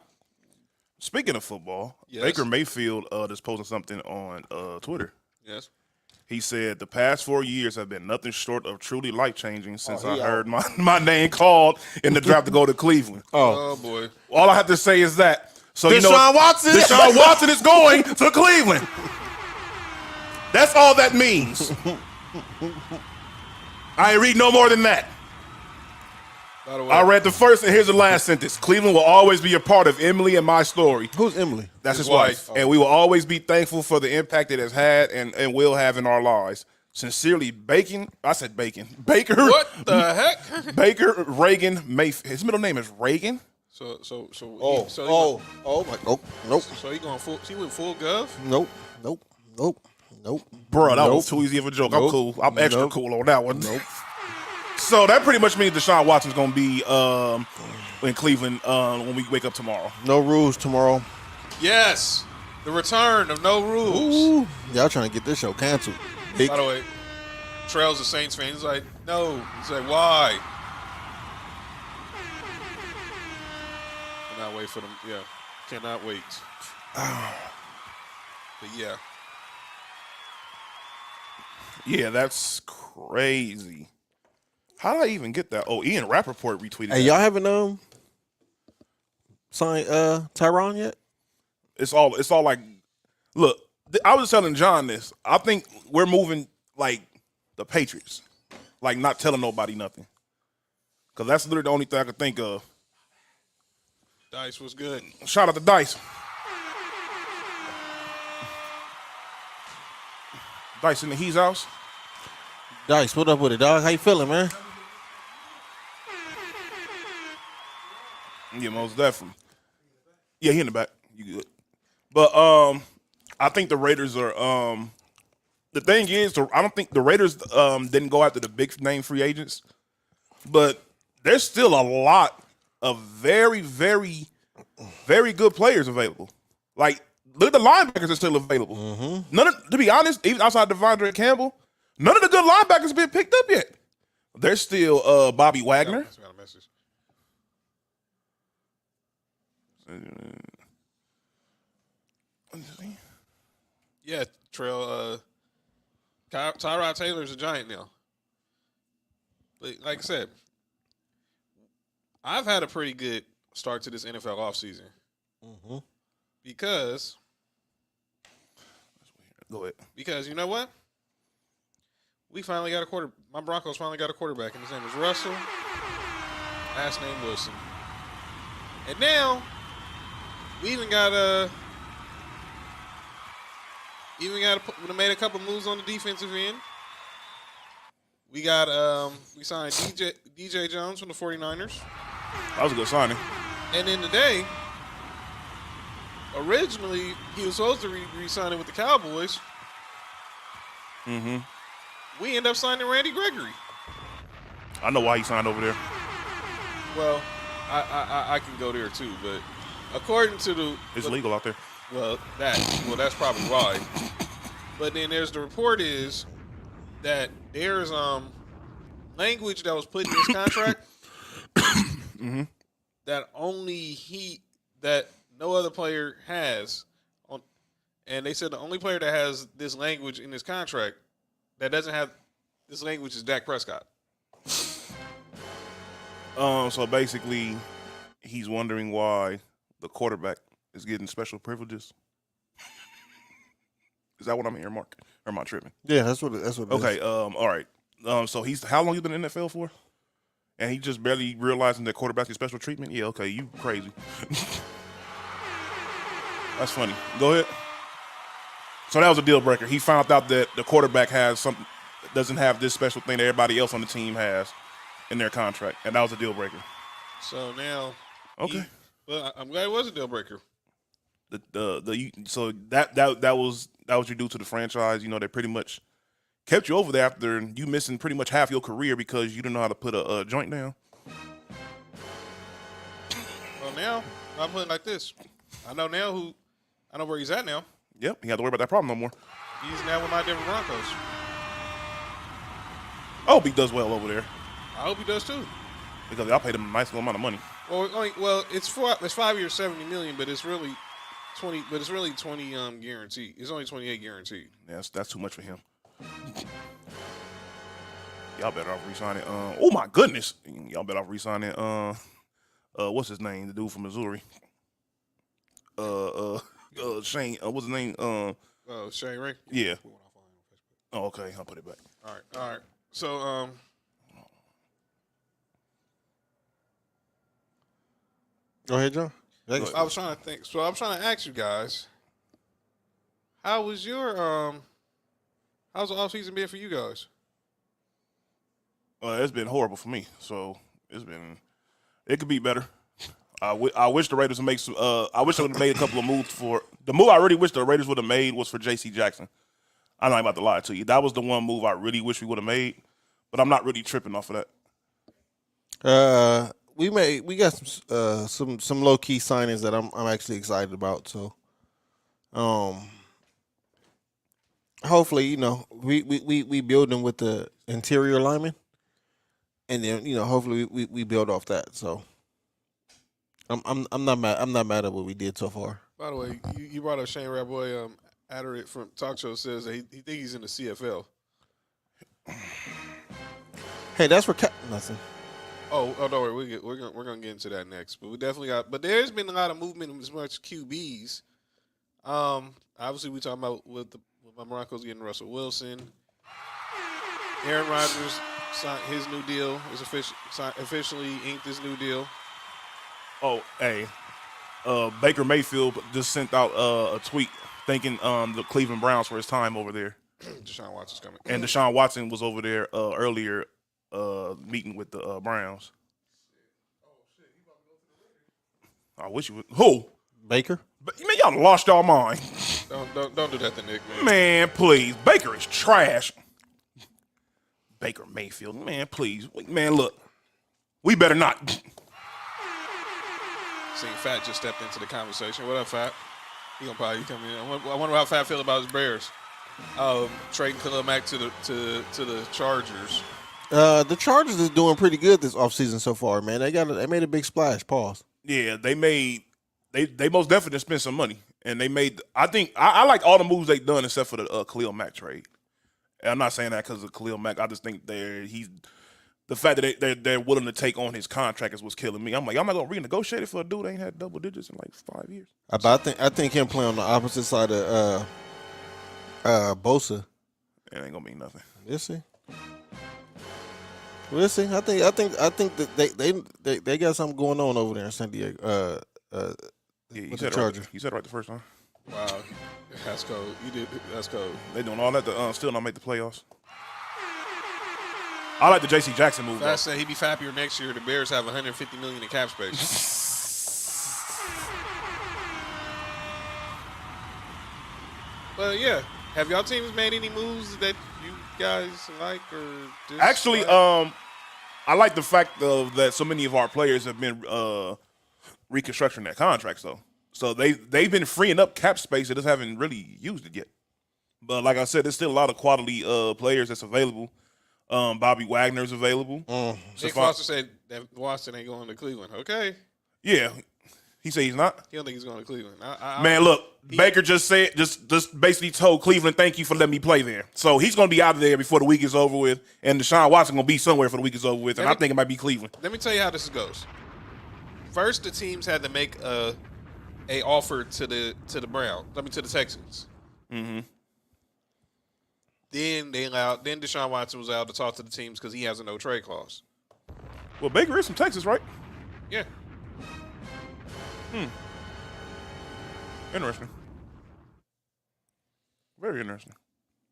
Speaking of football,
Yes.
Baker Mayfield is posting something on Twitter.
Yes.
He said, the past 4 years have been nothing short of truly life-changing since
he
I
out.
heard my name called in the draft to go to Cleveland.
Oh boy.
All I have to say is that. So
Deshaun Watson?
Deshaun Watson is going to Cleveland. That's all that means. I ain't read no more than that.
By the way,
I read the first, and here's the last sentence. Cleveland will always be a part of Emily and my story.
Who's Emily?
That's
His
his wife.
wife.
And we will always be thankful for the impact it has had and will have in our lives. Sincerely, Baker.
what the heck?
Baker Reagan Mayfield. His middle name is Reagan?
So
My, nope.
So he going full? He went full gov?
Nope.
Bruh, that
Nope.
was too easy of a joke. I'm
Nope.
cool. I'm extra
Nope.
cool on that one.
Nope.
So that pretty much means Deshaun Watson's going to be in Cleveland when we wake up tomorrow.
No rules tomorrow.
Yes. The return of no rules.
Ooh. Y'all trying to get this show canceled. Big.
By the way, Trail's a Saints fan. He's like, no. He's like, why? Cannot wait for them. Yeah. Cannot wait. But yeah.
Yeah, that's crazy. How did I even get that? Oh, Ian Rappaport retweeted
Hey,
that.
y'all haven't signed Tyron yet?
It's all like, look. I was telling John this. I think we're moving like the Patriots, like not telling nobody nothing, because that's literally the only thing I could think of.
Dice was good.
Shout out to Dice. Dice in the He's house.
Dice, what up with it, dog? How you feeling, man?
Yeah, most definitely. Yeah, he in the back. You good? But I think the Raiders are. The thing is, I don't think the Raiders didn't go after the big name free agents, but there's still a lot of very, very, very good players available. Like, look at the linebackers are still available. None of, to be honest, even outside Devondre Campbell, none of the good linebackers have been picked up yet. There's still Bobby Wagner.
Got a message. Yeah, Trail. Tyrod Taylor's a Giant now. But like I said, I've had a pretty good start to this NFL offseason. Because
Go ahead.
you know what? We finally got my Broncos finally got a quarterback, and his name is Russell. Last name Wilson. And now we even made a couple moves on the defensive end. We signed DJ Jones from the 49ers.
That was a good signing.
And then today, originally he was supposed to re-signing with the Cowboys. We end up signing Randy Gregory.
I know why he signed over there.
Well, I can go there too, but according to
It's legal out there.
Well, that's probably why. But then there's the report is that there's language that was put in his contract that that no other player has on, and they said the only player that has this language in his contract that doesn't have this language is Dak Prescott.
So basically, he's wondering why the quarterback is getting special privileges. Is that what I'm hearing, Mark? Or am I tripping?
Yeah, that's what it is.
Okay. All right. So how long you been in the NFL for? And he just barely realizing that quarterbacks get special treatment. Yeah. Okay. You crazy. That's funny. Go ahead. So that was a deal breaker. He found out that the quarterback doesn't have this special thing that everybody else on the team has in their contract, and that was a deal breaker.
So now,
okay.
Well, I'm glad it was a deal breaker.
So that was your due to the franchise. You know, they pretty much kept you over there after you missing pretty much half your career because you didn't know how to put a joint down.
Well, now I'm putting it like this. I know where he's at now.
Yep, he had to worry about that problem no more.
He's now with my Denver Broncos.
I hope he does well over there.
I hope he does too.
Because y'all paid him a nice little amount of money.
Well, it's 5 years, $70 million, but it's really 20. But it's really 20 guaranteed. It's only 28 guaranteed.
Yeah, that's too much for him. Y'all better off re-signing. Oh my goodness, y'all better off re-signing. What's his name? The dude from Missouri. Shane. What's his name?
Shane Ray.
Yeah. Oh, okay. I'll put it back.
All right. So
Go ahead, John.
I was trying to think. So I'm trying to ask you guys, how was your how's the offseason been for you guys?
It's been horrible for me. So it could be better. I wish the Raiders would make some. I wish they would have made a couple of moves for the move. I really wish the Raiders would have made was for J.C. Jackson. I'm not about to lie to you. That was the one move I really wish we would have made, but I'm not really tripping off of that.
We got some low key signings that I'm actually excited about. So, hopefully, you know, we building with the interior lineman, and then hopefully we build off that. So, I'm not mad. I'm not mad at what we did so far.
By the way, you brought up Shane Raboy. Adderant from Talk Show says that he thinks he's in the CFL.
Hey, that's for listen.
Oh, don't worry. We're gonna get into that next. But we definitely got. But there's been a lot of movement as much QBs. Obviously we talking about with my Broncos getting Russell Wilson. Aaron Rodgers signed his new deal. Is officially inked his new deal.
Oh, hey, Baker Mayfield just sent out a tweet thanking the Cleveland Browns for his time over there.
Deshaun Watson's coming.
And Deshaun Watson was over there earlier meeting with the Browns. I wish you would. Who?
Baker.
But man, y'all lost y'all mind.
Don't do that to Nick, man.
Man, please. Baker is trash. Baker Mayfield. Man, please. Man, look. We better not.
Seeing Fat just stepped into the conversation. What up, Fat? He gonna probably come in. I wonder how Fat feel about his Bears. Trading Khalil Mack to the Chargers.
The Chargers is doing pretty good this offseason so far, man. They made a big splash. Pause.
Yeah, they most definitely spent some money. And they made, I think, I like all the moves they've done except for the Khalil Mack trade. And I'm not saying that because of Khalil Mack. I just think the fact that they're willing to take on his contract is what's killing me. I'm like, I'm not gonna renegotiate it for a dude that ain't had double digits in like 5 years.
But I think him playing on the opposite side of Bosa.
It ain't gonna mean nothing.
We'll see. We'll see. I think that they got something going on over there in San Diego.
Yeah, you
with
said
the Chargers.
Right. You said it right the first time.
Wow, that's cold. You did. That's cold.
They doing all that to still not make the playoffs. I like the J.C. Jackson move.
Fat said he'd be happier next year. The Bears have $150 million in cap space. But yeah, have y'all teams made any moves that you guys like or dislike?
Actually, I like the fact that so many of our players have been reconstructing their contracts though. So they've been freeing up cap space. They just haven't really used it yet. But like I said, there's still a lot of quality players that's available. Bobby Wagner's available.
Nick Foster said that Watson ain't going to Cleveland. Okay.
Yeah. He said he's not.
He don't think he's going to Cleveland.
Man, look, Baker just basically told Cleveland, thank you for letting me play there. So he's going to be out of there before the week is over with, and Deshaun Watson going to be somewhere for the week is over with, and I think it might be Cleveland.
Let me tell you how this goes. First, the teams had to make a offer to the Texans.
Mm-hmm.
Then Deshaun Watson was out to talk to the teams because he has a no trade clause.
Well, Baker is from Texas, right?
Yeah.
Interesting. Very interesting.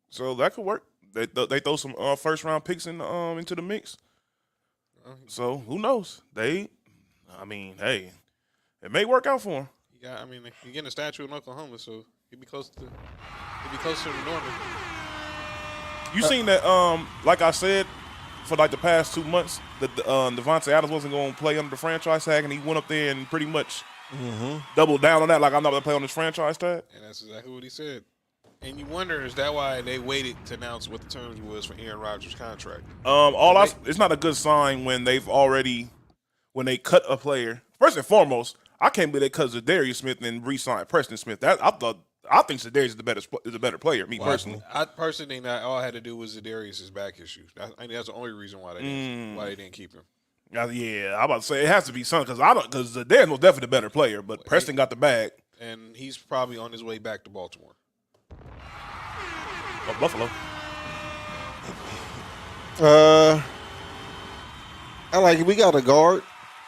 So that could work. They throw some first round picks into the mix. So who knows? Hey, it may work out for him.
Yeah, I mean, you're getting a statue in Oklahoma, so he'd be closer to Norman.
You seen that? Like I said, for like the past 2 months, that Devontae Adams wasn't going to play under the franchise tag, and he went up there and pretty much doubled down on that. Like, I'm not going to play on this franchise tag.
And that's exactly what he said. And you wonder, is that why they waited to announce what the terms was for Aaron Rodgers' contract?
It's not a good sign when they cut a player. First and foremost, I can't believe they cut Zadarius Smith and re-signed Preston Smith. I think Zadarius is a better player. Personally,
I personally think that all I had to do was Zadarius' back issue. I think that's the only reason why they didn't keep him.
Yeah, I'm about to say it has to be something because Zadarius was definitely the better player, but Preston got the bag.
And he's probably on his way back to Baltimore.
Or Buffalo.
I like it. We got a guard,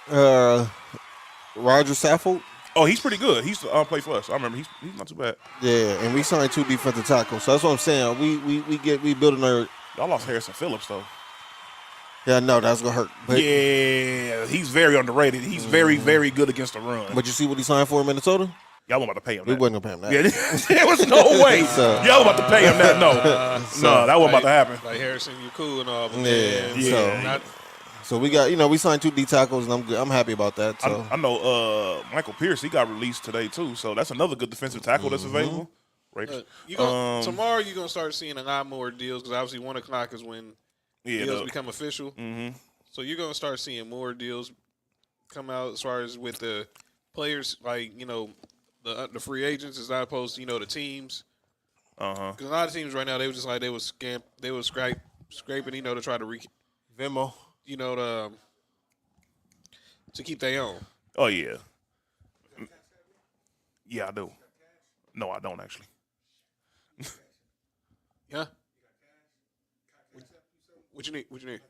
Roger Saffold.
Oh, he's pretty good. He's played for us. I remember he's not too bad.
Yeah, and we signed 2 defensive tackles. So that's what I'm saying. We building our.
Y'all lost Harrison Phillips though.
Yeah, no, that's gonna hurt. But,
yeah, he's very underrated. He's very, very good against the run.
But you see what he signed for in Minnesota?
Y'all weren't about to pay him that.
We wasn't gonna pay him that.
Yeah, there was no way. Y'all were about to pay him that. No, that wasn't about to happen.
Like Harrison, you cool and all. But
So we got, we signed 2 D tackles, and I'm good. I'm happy about that. So
I know Michael Pierce, he got released today too. So that's another good defensive tackle that's available. Right.
Tomorrow you're gonna start seeing a lot more deals because obviously 1 o'clock is when deals become official.
Mm-hmm.
So you're gonna start seeing more deals come out as far as with the players, like the free agents, as opposed to the teams. Because a lot of teams right now they was just like they was scraping to try to
Venmo.
to keep their own.
Oh yeah. Yeah, I do. No, I don't actually.
Yeah. What you need? What you need?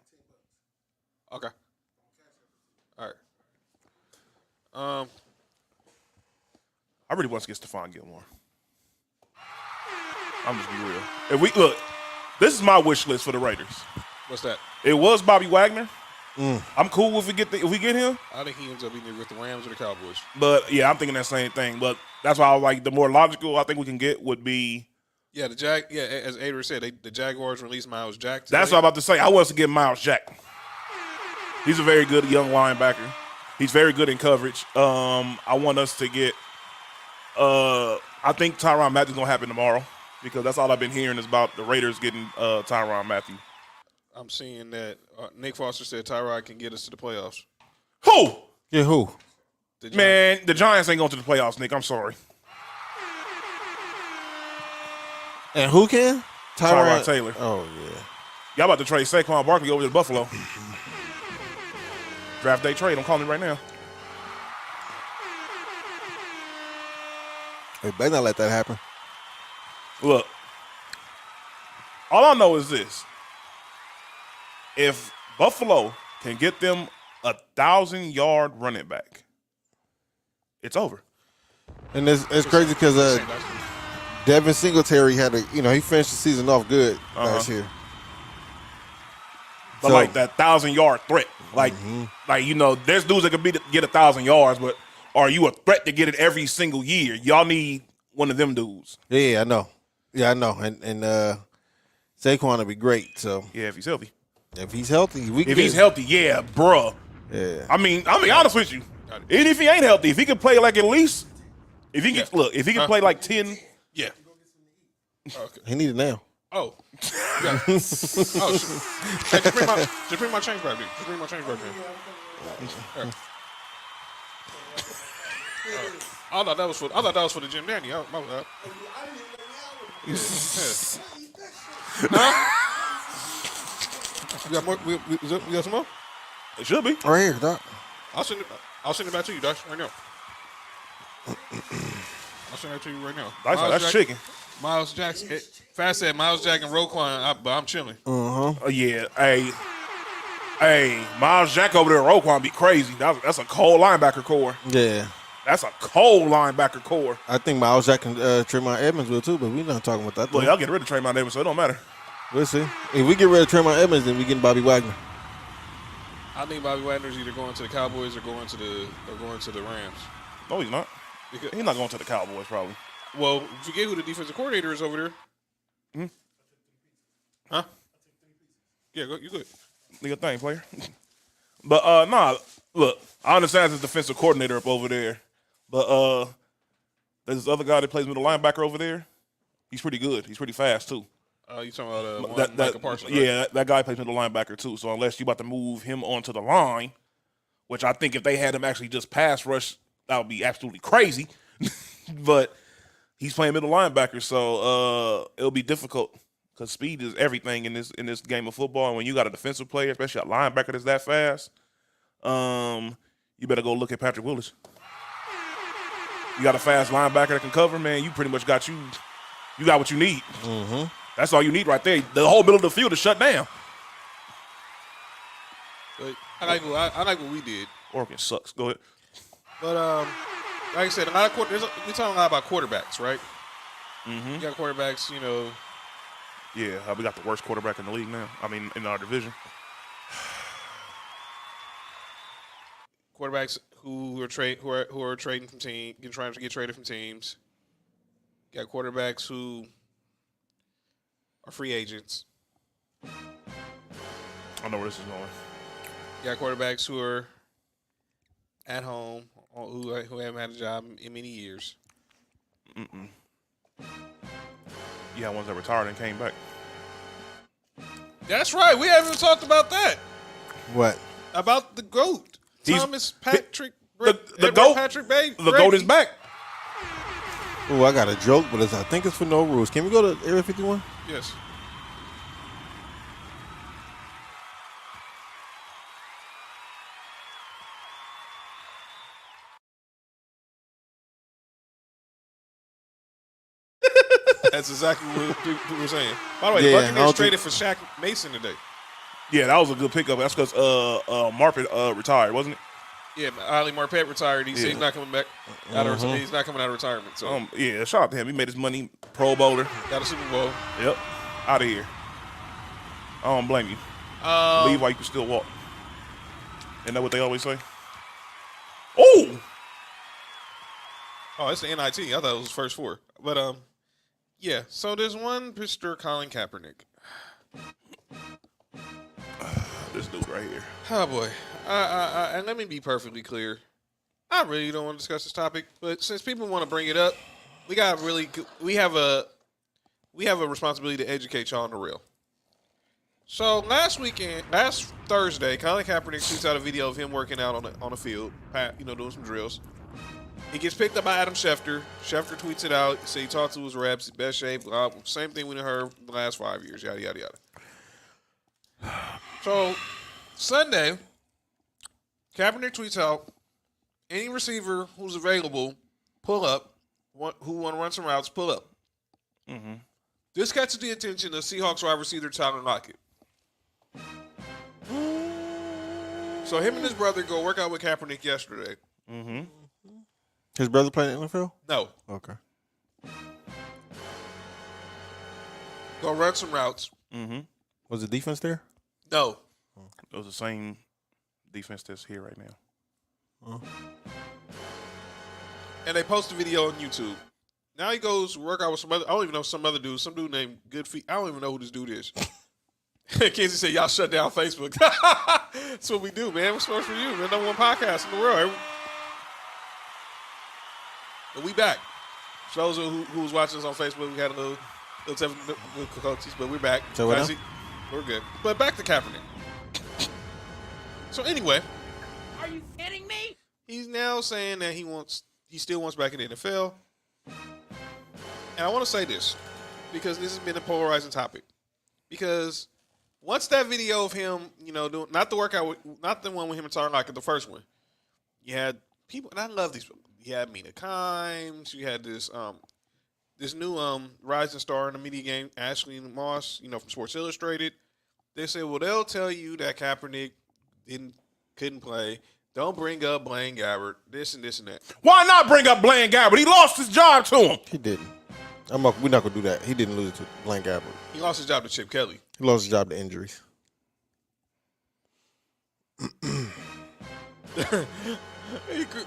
Okay. All right.
I really want to get Stephon Gilmore. I'm just be real. If we look, this is my wish list for the Raiders.
What's that?
It was Bobby Wagner. I'm cool if we get him.
I think he ends up being with the Rams or the Cowboys.
But yeah, I'm thinking that same thing. But that's why I was like the more logical I think we can get would be.
Yeah, as Adrian said, the Jaguars released Miles Jack today.
That's what I'm about to say. I want to get Miles Jack. He's a very good young linebacker. He's very good in coverage. I want us to get. I think Tyrann Mathieu gonna happen tomorrow because that's all I've been hearing is about the Raiders getting Tyrann Mathieu.
I'm seeing that Nick Foster said Tyrod can get us to the playoffs.
Who?
Yeah, who?
Man, the Giants ain't going to the playoffs, Nick. I'm sorry.
And who can?
Tyrod Taylor.
Oh, yeah.
Y'all about to trade Saquon Barkley over to Buffalo. Draft day trade. I'm calling it right now.
They better not let that happen.
Look, all I know is this. If Buffalo can get them 1,000-yard running back, it's over.
And it's crazy because Devin Singletary he finished the season off good last year.
But like that 1,000-yard threat, like there's dudes that could get 1,000 yards, but are you a threat to get it every single year? Y'all need one of them dudes.
Yeah, I know. Yeah, I know. And Saquon will be great. So
yeah, if he's healthy.
If he's healthy,
yeah, bruh.
Yeah.
I mean, I'll be honest with you. Even if he ain't healthy, if he can play like at least, if he can play like 10.
Yeah. Okay.
He need it now.
Oh. Yeah. Oh, shit. Hey, just bring my change back, dude. Just bring my change back, dude. I thought that was for the Jim Dandy. Huh? We got more. We got some more.
It should be
right here, Doc.
I'll send it back to you, Doc, right now. I'll send it to you right now.
That's chicken.
Miles Jackson. Fast said Miles Jack and Roquan, but I'm chilling.
Yeah. Hey, Miles Jack over there at Roquan be crazy. That's a cold linebacker core.
Yeah.
That's a cold linebacker core.
I think Miles Jack and Tremont Edmonds will too, but we're not talking about that.
Well, y'all get rid of Tremont Edmonds, so it don't matter.
We'll see. If we get rid of Tremont Edmonds, then we get Bobby Wagner.
I think Bobby Wagner's either going to the Cowboys or going to the Rams.
No, he's not. He's not going to the Cowboys, probably.
Well, forget who the defensive coordinator is over there. Huh? Yeah, you good.
Do your thing, player. But look, I understand there's a defensive coordinator up over there, but there's this other guy that plays middle linebacker over there. He's pretty good. He's pretty fast too.
You talking about Michael Parsons? Right?
Yeah, that guy plays middle linebacker too. So unless you about to move him onto the line, which I think if they had him actually just pass rush, that would be absolutely crazy. But he's playing middle linebacker, so it'll be difficult because speed is everything in this game of football. And when you got a defensive player, especially a linebacker that's that fast, you better go look at Patrick Willis. You got a fast linebacker that can cover, man. You pretty much got you got what you need. Mm-hmm. That's all you need right there. The whole middle of the field is shut down.
But I like what we did.
Oregon sucks. Go ahead.
But like I said, we're talking a lot about quarterbacks, right?
Mm-hmm.
You got quarterbacks,
Yeah, we got the worst quarterback in the league now. I mean, in our division.
Quarterbacks who are trading from teams, trying to get traded from teams. You got quarterbacks who are free agents.
I know where this is going.
You got quarterbacks who are at home, who haven't had a job in many years.
You had ones that retired and came back.
That's right. We haven't even talked about that.
What?
About the GOAT. Thomas Patrick.
The GOAT.
Patrick Bay.
The GOAT is back.
Oh, I got a joke, but I think it's for no rules. Can we go to Area 51?
Yes. That's exactly what people were saying. By the way,
Yeah, I
Buccaneers
don't
traded for Shaq Mason today.
Yeah, that was a good pickup. That's because Marpet retired, wasn't it?
Yeah, Ali Marpet retired. He said he's
Yeah.
not coming back. He's not coming out of retirement. So
Yeah, shout out to him. He made his money, Pro Bowler.
got a Super Bowl.
Yep, out of here. I don't blame you. Leave while you can still walk. Isn't that what they always say? Oh!
Oh, it's the NIT. I thought it was his first four. But yeah. So there's one Mr. Colin Kaepernick.
This dude right here.
Oh boy. And let me be perfectly clear. I really don't want to discuss this topic, but since people want to bring it up, we have a responsibility to educate y'all on the real. So last Thursday, Colin Kaepernick shoots out a video of him working out on the field, doing some drills. He gets picked up by Adam Schefter. Schefter tweets it out. Say he talked to his reps, best shape. Same thing we heard the last 5 years. Yada yada yada. So Sunday, Kaepernick tweets out, any receiver who's available, pull up. Who want to run some routes, pull up. Mm-hmm. This catches the attention of Seahawks wide receiver Tyler Lockett. So him and his brother go work out with Kaepernick yesterday.
Mm-hmm.
His brother playing in the NFL?
No.
Okay.
Go run some routes.
Mm-hmm.
Was the defense there?
No.
It was the same defense that's here right now.
And they post a video on YouTube. Now he goes to work out with some other, I don't even know, some other dude, some dude named Good Feet. I don't even know who this dude is. Casey said, y'all shut down Facebook. That's what we do, man. We're supposed for you, man. Number one podcast in the world. But we back. For those who was watching us on Facebook, we had a little technical difficulties, but we're back.
So what now?
We're good. But back to Kaepernick. So anyway.
Are you kidding me?
He's now saying that he still wants back in the NFL. And I want to say this, because this has been a polarizing topic. Because once that video of him, doing not the workout, not the one with him and Tyler Lockett, the first one, you had people, and I love these people. You had Mina Kimes. You had this new rising star in the media game, Ashley Moss, from Sports Illustrated. They said, well, they'll tell you that Kaepernick couldn't play. Don't bring up Blaine Gabbert, this and this and that.
Why not bring up Blaine Gabbert? He lost his job to him.
He didn't. We're not going to do that. He didn't lose it to Blaine Gabbert.
He lost his job to Chip Kelly.
He lost his job to injuries.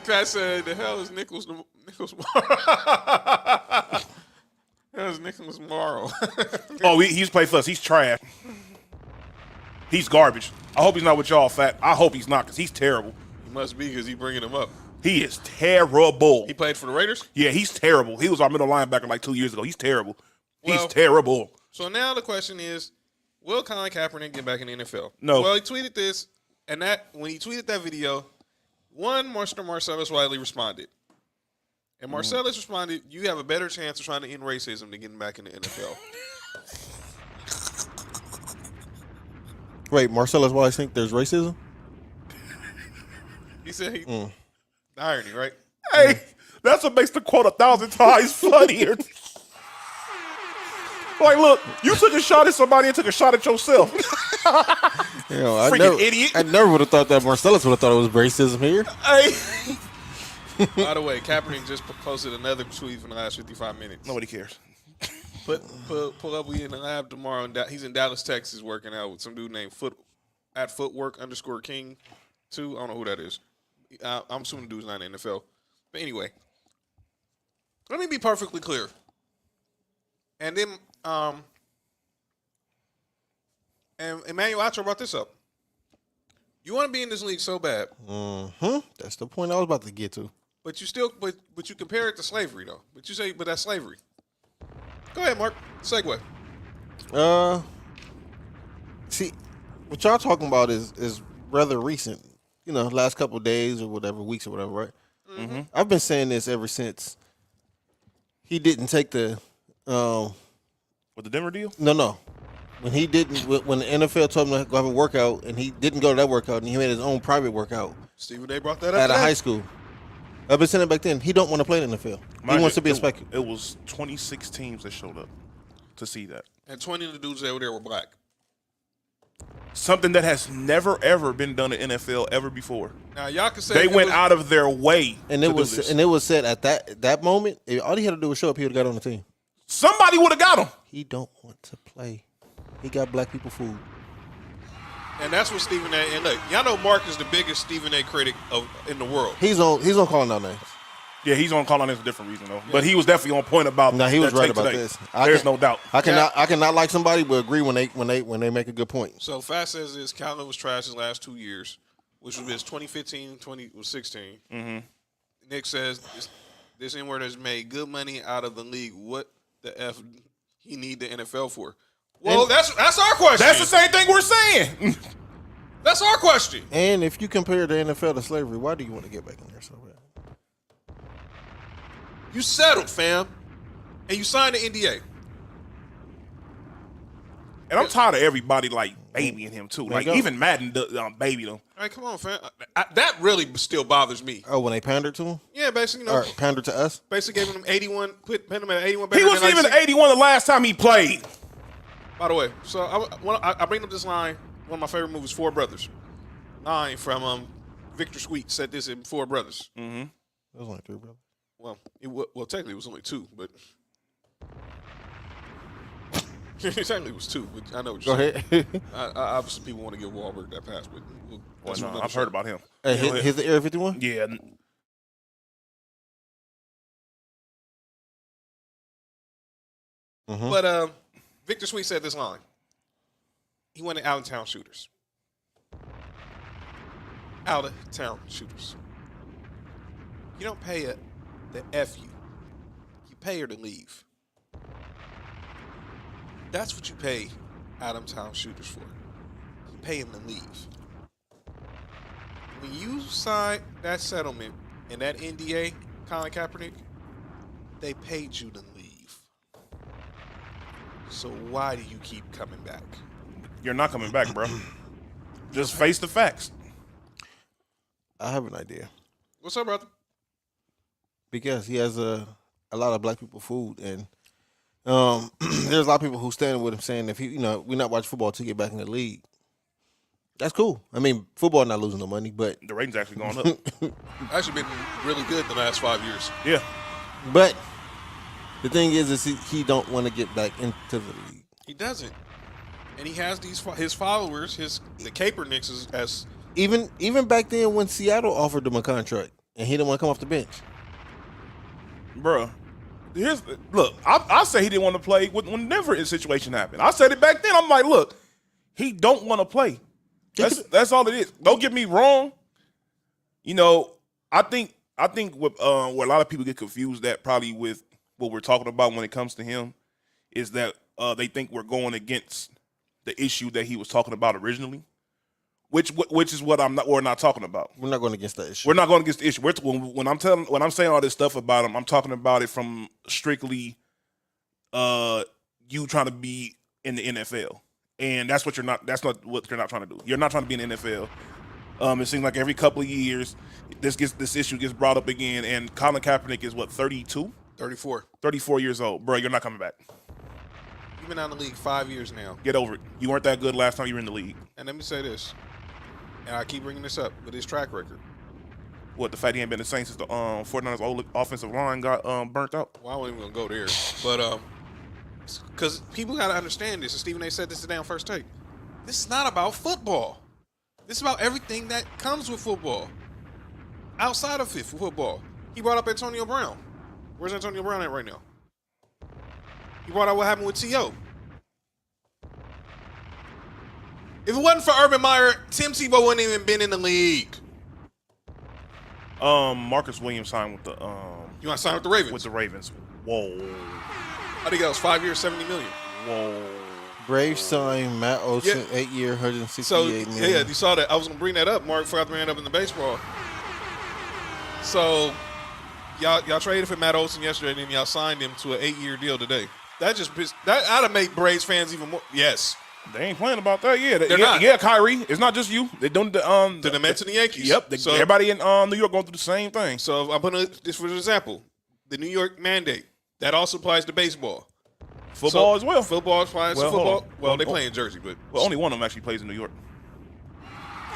Pat said, the hell is Nicholas Morrow? That was Nicholas Morrow.
Oh, he's played for us. He's trash. He's garbage. I hope he's not with y'all, Fat. I hope he's not, because he's terrible.
He must be, because he's bringing him up.
He is terrible.
He played for the Raiders?
Yeah, he's terrible. He was our middle linebacker like 2 years ago. He's terrible. He's
Well,
terrible.
So now the question is, will Colin Kaepernick get back in the NFL?
No.
Well, he tweeted this, and when he tweeted that video, Mr. Marcellus Wiley responded. And Marcellus responded, you have a better chance of trying to end racism than getting back in the NFL.
Wait, Marcellus Wiley think there's racism?
He said the irony, right?
Hey, that's what makes the quote 1,000 times funnier. Like, look, you took a shot at somebody and took a shot at yourself. Freaking idiot.
I never would have thought that Marcellus would have thought it was racism here.
Hey.
By the way, Kaepernick just posted another tweet from the last 55 minutes.
Nobody cares.
Pull up. We in the lab tomorrow. He's in Dallas, Texas, working out with some dude named @footwork_king 2. I don't know who that is. I'm assuming the dude's not in the NFL. But anyway, let me be perfectly clear. And then, and Emmanuel Acho brought this up. You want to be in this league so bad.
That's the point I was about to get to.
But you compare it to slavery though. But that's slavery. Go ahead, Mark. Segue.
See, what y'all talking about is rather recent. Last couple of days or whatever, weeks or whatever, right? Mm-hmm. I've been saying this ever since he didn't take the
With the Denver deal?
No. When he didn't, when the NFL told him to go have a workout, and he didn't go to that workout, and he made his own private workout
Stephen A. brought that up
at a
today.
high school. I've been saying it back then. He don't want to play in the NFL. He wants to be a spectator.
It was 26 teams that showed up to see that.
And 20 of the dudes that were there were black.
Something that has never ever been done in NFL ever before.
Now y'all can say
They went out of their way
And
to
it was
do this.
and it was said at that moment, all he had to do was show up. He would have got on the team.
Somebody would have got him.
He don't want to play. He got black people food.
And that's what Stephen A. And look, y'all know Mark is the biggest Stephen A. critic in the world.
He's on calling out names.
Yeah, he's on call on this for a different reason though. But he was definitely on point about.
No, he was
that
right
take
about
today.
this.
There's no doubt.
I cannot like somebody, but agree when they make a good point.
So Fast says this: Calvin was trash his last 2 years, which was his 2015, 2016. Mm-hmm. Nick says this N-word has made good money out of the league. What the F he need the NFL for? Well, that's our question.
That's the same thing we're saying.
That's our question.
And if you compare the NFL to slavery, why do you want to get back in there so bad?
You settled, fam, and you signed the NDA.
And I'm tired of everybody like babying him too. Like even Madden babied him.
All right, come on, fam. That really still bothers me.
Oh, when they pandered to him?
Yeah, basically,
Or pandered to us?
basically gave him 81, put him at 81.
He wasn't even 81 the last time he played.
By the way, so I bring up this line. One of my favorite movies, Four Brothers. Line from Victor Sweet said this in Four Brothers.
Mm-hmm. It was only 3 brothers.
Well, technically it was only 2, but technically it was 2. But I know what you're saying.
Go ahead.
Obviously, people want to give Wahlberg that pass, but that's another
I've
show.
heard about him.
Hey, here's the Area 51?
Yeah.
Mm-hmm.
But Victor Sweet said this line. He wanted out-of-town shooters. Out-of-town shooters. You don't pay the F you. You pay her to leave. That's what you pay out-of-town shooters for. You pay them to leave. When you sign that settlement and that NDA, Colin Kaepernick, they paid you to leave. So why do you keep coming back?
You're not coming back, bro. Just face the facts.
I have an idea.
What's up, brother?
Because he has a lot of black people food, and there's a lot of people who stand with him saying if we're not watching football to get back in the league. That's cool. I mean, football not losing no money, but
The ratings actually going up.
Actually been really good the last 5 years.
Yeah.
but the thing is he don't want to get back into the league.
He doesn't. And he has his followers, the Kaepernicks as
Even back then when Seattle offered him a contract and he didn't want to come off the bench.
Bruh. Look, I say he didn't want to play whenever his situation happened. I said it back then. I'm like, look, he don't want to play. That's all it is. Don't get me wrong. You know, I think what a lot of people get confused at probably with what we're talking about when it comes to him is that they think we're going against the issue that he was talking about originally, which is what we're not talking about.
We're not going against that issue.
We're not going against the issue. When I'm saying all this stuff about him, I'm talking about it from strictly you trying to be in the NFL. And that's not what you're not trying to do. You're not trying to be in the NFL. It seems like every couple of years this issue gets brought up again, and Colin Kaepernick is what, 32?
34.
34 years old. Bro, you're not coming back.
You've been out in the league 5 years now.
Get over it. You weren't that good last time you were in the league.
And let me say this, and I keep bringing this up, but his track record.
What, the fact he ain't been the same since the 49ers old offensive line got burnt out?
Well, I wasn't even going to go there. But because people got to understand this, and Stephen A. said this today on First Take. This is not about football. This is about everything that comes with football. Outside of football. He brought up Antonio Brown. Where's Antonio Brown at right now? He brought up what happened with T.O. If it wasn't for Urban Meyer, Tim Tebow wouldn't even been in the league.
Marcus Williams signed with the
You want to sign with the Ravens?
with the Ravens. Whoa.
I think that was 5 years, $70 million.
Whoa.
Braves signed Matt Olson, 8-year, $168
So,
million.
yeah, you saw that. I was going to bring that up. Mark forgot to bring that up in the baseball. So, y'all traded for Matt Olson yesterday, and then y'all signed him to an 8-year deal today. That ought to make Braves fans even more. Yes.
They ain't playing about that. Yeah,
They're not.
Yeah, Kyrie. It's not just you. They don't.
To the Mets and the Yankees.
Yep.
So,
everybody in New York going through the same thing.
So if I'm putting this for example, the New York mandate that also applies to baseball,
Football as well.
Football applies to
Well, hold
football.
on.
Well, they play in Jersey, but
Well, only one of them actually plays in New York.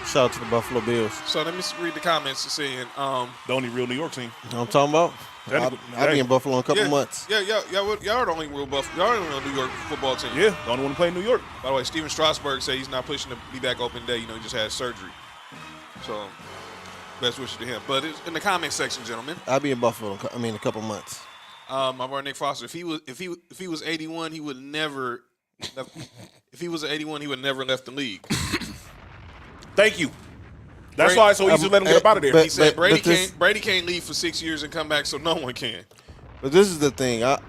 Shout out to the Buffalo Bills.
so let me read the comments saying,
The only real New York team.
You know what I'm talking about? I'll be in Buffalo in a couple
yeah,
months.
Yeah, y'all are the only real Buffalo. Y'all are the only New York football team.
Yeah, the only one to play in New York.
By the way, Steven Strasburg said he's not pushing to be back open day. He just had surgery. So, best wishes to him. But it's in the comment section, gentlemen.
I'll be in Buffalo. In a couple months.
My brother Nick Foster. If he was 81, he would never. If he was 81, he would never left the league.
Thank you. That's why it's so easy to let him get up out of there.
He said Brady can't leave for 6 years and come back, so no one can.
But this is the thing. I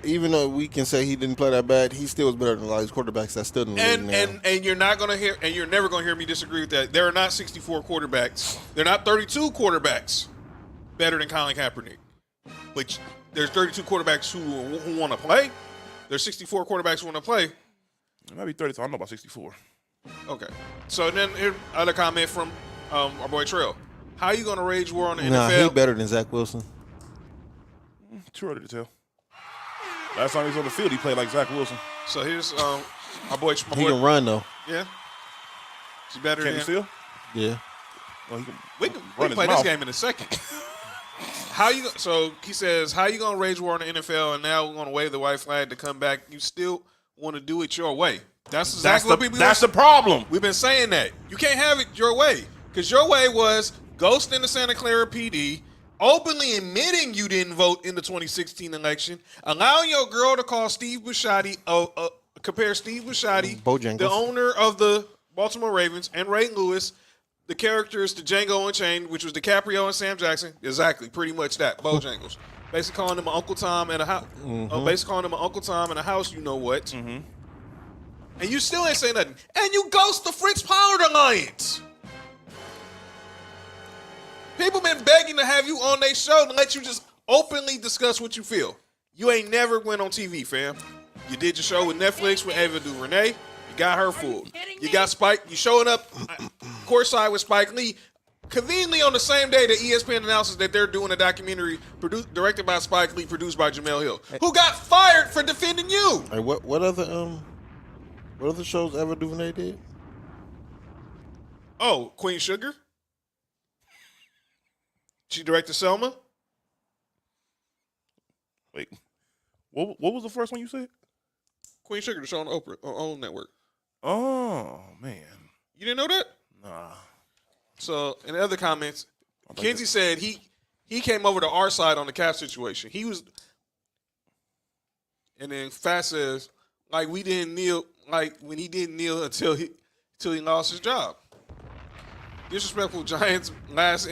even though we can say he didn't play that bad, he still was better than a lot of these quarterbacks that stood in the league now.
And you're not gonna hear, and you're never gonna hear me disagree with that. There are not 64 quarterbacks. There are not 32 quarterbacks better than Colin Kaepernick. But there's 32 quarterbacks who want to play. There's 64 quarterbacks who want to play.
It might be 30. So I don't know about 64.
Okay. So then here other comment from our boy Trail. How are you gonna rage war on the
Nah,
NFL?
he better than Zach Wilson.
Too early to tell. Last time he was on the field, he played like Zach Wilson.
So here's my boy.
He can run though.
Yeah. He's better
Can
than
he still?
Yeah.
Well, he can
We can
run his
play
mouth.
this game in a second. So he says, how you gonna rage war on the NFL and now we're gonna wave the white flag to come back? You still want to do it your way. That's exactly what people.
That's the problem.
We've been saying that. You can't have it your way. Because your way was ghosting the Santa Clara PD, openly admitting you didn't vote in the 2016 election, allowing your girl to call Steve Bisciotti, compare Steve Bisciotti,
Bojangles.
the owner of the Baltimore Ravens, and Ray Lewis, the characters to Django Unchained, which was DiCaprio and Sam Jackson. Exactly, pretty much that. Bojangles. Basically calling him an Uncle Tom and a house. Basically calling him an Uncle Tom and a house, you know what. Mm-hmm. And you still ain't saying nothing. And you ghost the Fritz Pollard Alliance. People been begging to have you on their show to let you just openly discuss what you feel. You ain't never went on TV, fam. You did your show with Netflix with Ava DuVernay. You got her fooled. You got Spike. You showing up courtside with Spike Lee. Conveniently on the same day that ESPN announces that they're doing a documentary directed by Spike Lee, produced by Jamel Hill, who got fired for defending you.
Hey, what other shows Eva DuVernay did?
Oh, Queen Sugar. She directed Selma.
Wait, what was the first one you said?
Queen Sugar, the show on Oprah on network.
Oh man,
You didn't know that?
nah.
So in the other comments, Kenzie said he came over to our side on the cap situation. He was, and then Fat says like we didn't kneel, like when he didn't kneel until he lost his job. Disrespectful Giants last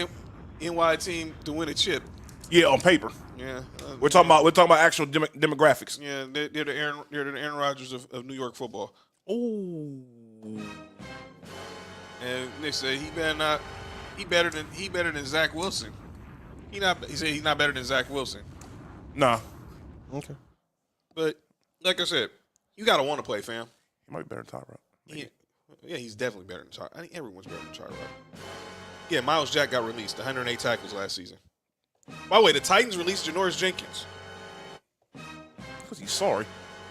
NY team to win a chip.
Yeah, on paper.
Yeah,
We're talking about actual demographics.
yeah, they're the Aaron Rodgers of New York football.
Ooh.
And Nick said he better than Zach Wilson. He said he's not better than Zach Wilson.
Nah,
Okay.
But like I said, you gotta want to play, fam.
he might be better than Tyrod.
Yeah, he's definitely better than Tyrod. I think everyone's better than Tyrod. Yeah, Miles Jack got released, 108 tackles last season. By the way, the Titans released Janoris Jenkins.
Because he's sorry.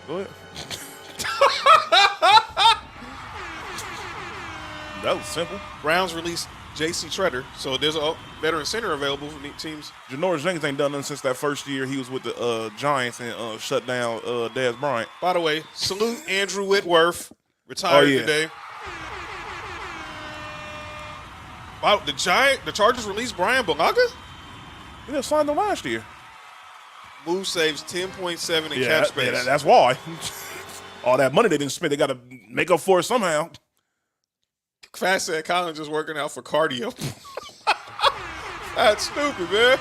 Go ahead. That was simple.
Browns released J.C. Treader, so there's a veteran center available for teams.
Janoris Jenkins ain't done nothing since that first year he was with the Giants and shut down Dez Bryant.
By the way, salute Andrew Whitworth, retired today. Wow, the Chargers released Brian Bulaga?
He just signed him last year.
Move saves 10.7 in cap space.
Yeah, that's why. All that money they didn't spend, they got to make up for it somehow.
Fast said Collins just working out for cardio. That's stupid, man.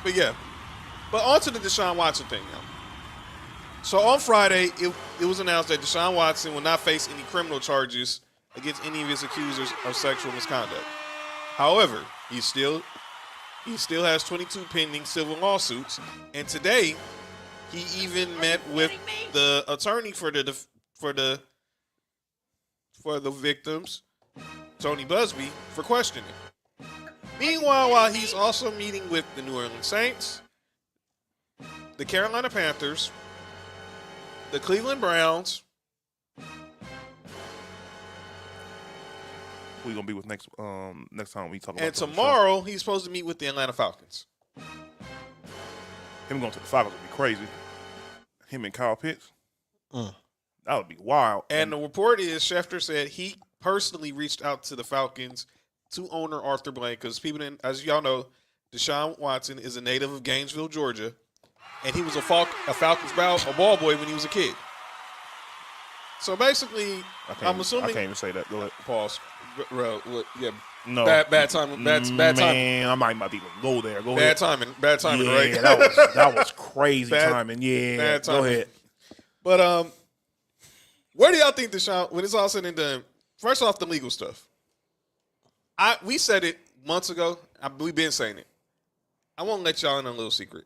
But yeah. But on to the Deshaun Watson thing now. So on Friday, it was announced that Deshaun Watson will not face any criminal charges against any of his accusers of sexual misconduct. However, he still has 22 pending civil lawsuits, and today he even met with the attorney for the for the victims, Tony Busby, for questioning. Meanwhile, while he's also meeting with the New Orleans Saints, the Carolina Panthers, the Cleveland Browns,
Who you gonna be with next time we talk about?
and
the show?
tomorrow he's supposed to meet with the Atlanta Falcons.
Him going to the Falcons would be crazy. Him and Kyle Pitts.
Mm.
That would be wild.
And the report is Schefter said he personally reached out to the Falcons to owner Arthur Blank because people didn't, as y'all know, Deshaun Watson is a native of Gainesville, Georgia, and he was a Falcons ball boy when he was a kid. So basically, I'm assuming.
I can't even say that. Go ahead.
Pause. Yeah.
No.
Bad timing. Bad timing.
Man, I might not even go there. Go ahead.
Bad timing.
Yeah,
Right.
that was crazy timing. Yeah.
bad timing.
Go ahead.
But where do y'all think Deshaun, when it's all said and done? First off, the legal stuff. We said it months ago. We've been saying it. I won't let y'all in a little secret.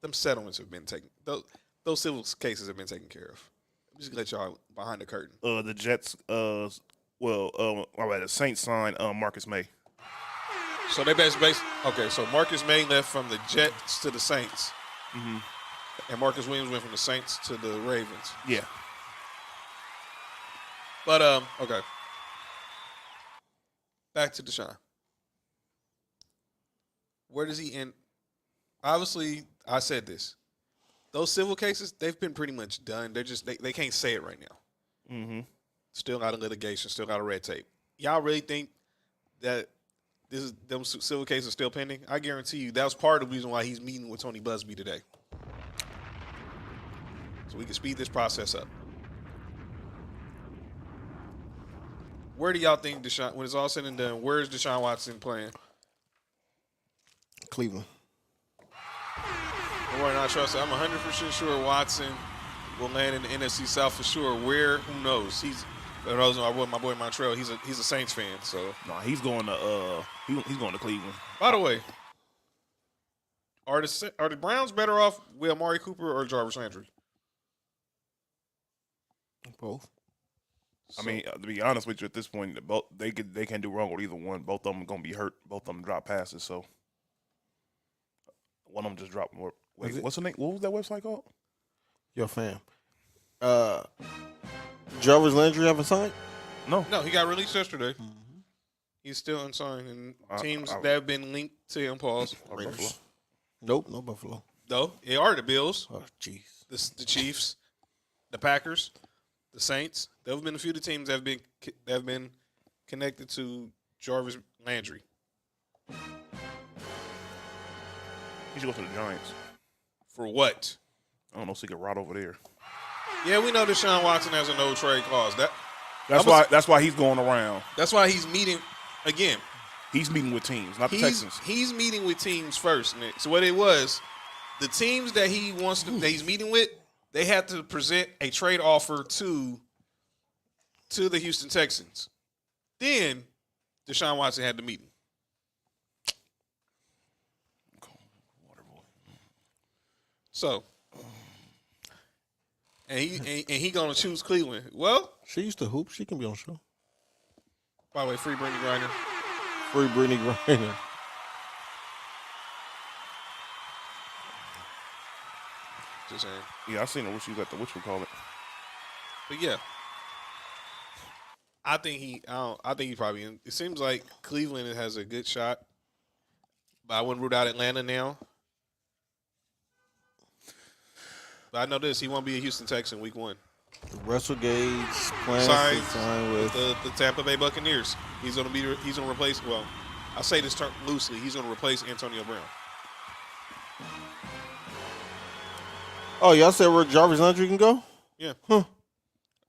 Them settlements have been taken. Those civil cases have been taken care of. I'm just gonna let y'all behind the curtain.
The Jets. The Saints signed Marcus May.
So they basically okay. So Marcus May left from the Jets to the Saints, and Marcus Williams went from the Saints to the Ravens.
Yeah.
But okay. Back to Deshaun. Where does he end? Obviously, I said this. Those civil cases, they've been pretty much done. They're just they can't say it right now.
Mm-hmm.
Still out of litigation, still out of red tape. Y'all really think that them civil cases are still pending? I guarantee you that was part of the reason why he's meeting with Tony Busby today. So we can speed this process up. Where do y'all think Deshaun, when it's all said and done, where is Deshaun Watson playing?
Cleveland.
We're not sure. I'm 100% sure Watson will land in the NFC South for sure. Where? Who knows? My boy Montreal. He's a Saints fan. So
No, he's going to he's going to Cleveland.
by the way, are the Browns better off with Amari Cooper or Jarvis Landry?
Both.
I mean, to be honest with you, at this point, both they can't do wrong with either one. Both of them are going to be hurt. Both of them drop passes. So one of them just dropped more. Wait, what's the name? What was that website called?
Your fam. Jarvis Landry haven't signed?
No, he got released yesterday. Mm-hmm. He's still unsigned, and teams that have been linked to him. Pause.
Raiders. Nope, no Buffalo.
No, they are the Bills,
Oh, jeez.
the Chiefs, the Packers, the Saints. There have been a few of the teams that have been connected to Jarvis Landry.
He should go to the Giants.
For what?
I don't know, so he could rot over there.
Yeah, we know Deshaun Watson has a no trade clause.
That's why he's going around.
That's why he's meeting again.
He's meeting with teams, not the Texans.
He's meeting with teams first, Nick. So what it was, the teams that that he's meeting with, they had to present a trade offer to the Houston Texans. Then Deshaun Watson had the meeting. So, and he gonna choose Cleveland. Well,
She used to hoop. She can be on the show.
by the way, free Brittany Griner.
Free Brittany Griner.
Just saying.
Yeah, I seen her when she was at the whatchamacallit.
But yeah, I think he probably in. It seems like Cleveland has a good shot, but I wouldn't root out Atlanta now. But I know this: he won't be a Houston Texan week 1.
Russell Gage plans to sign with
the Tampa Bay Buccaneers. He's gonna replace. Well, I say this term loosely. He's gonna replace Antonio Brown.
Oh, y'all said where Jarvis Landry can go?
Yeah.
Huh.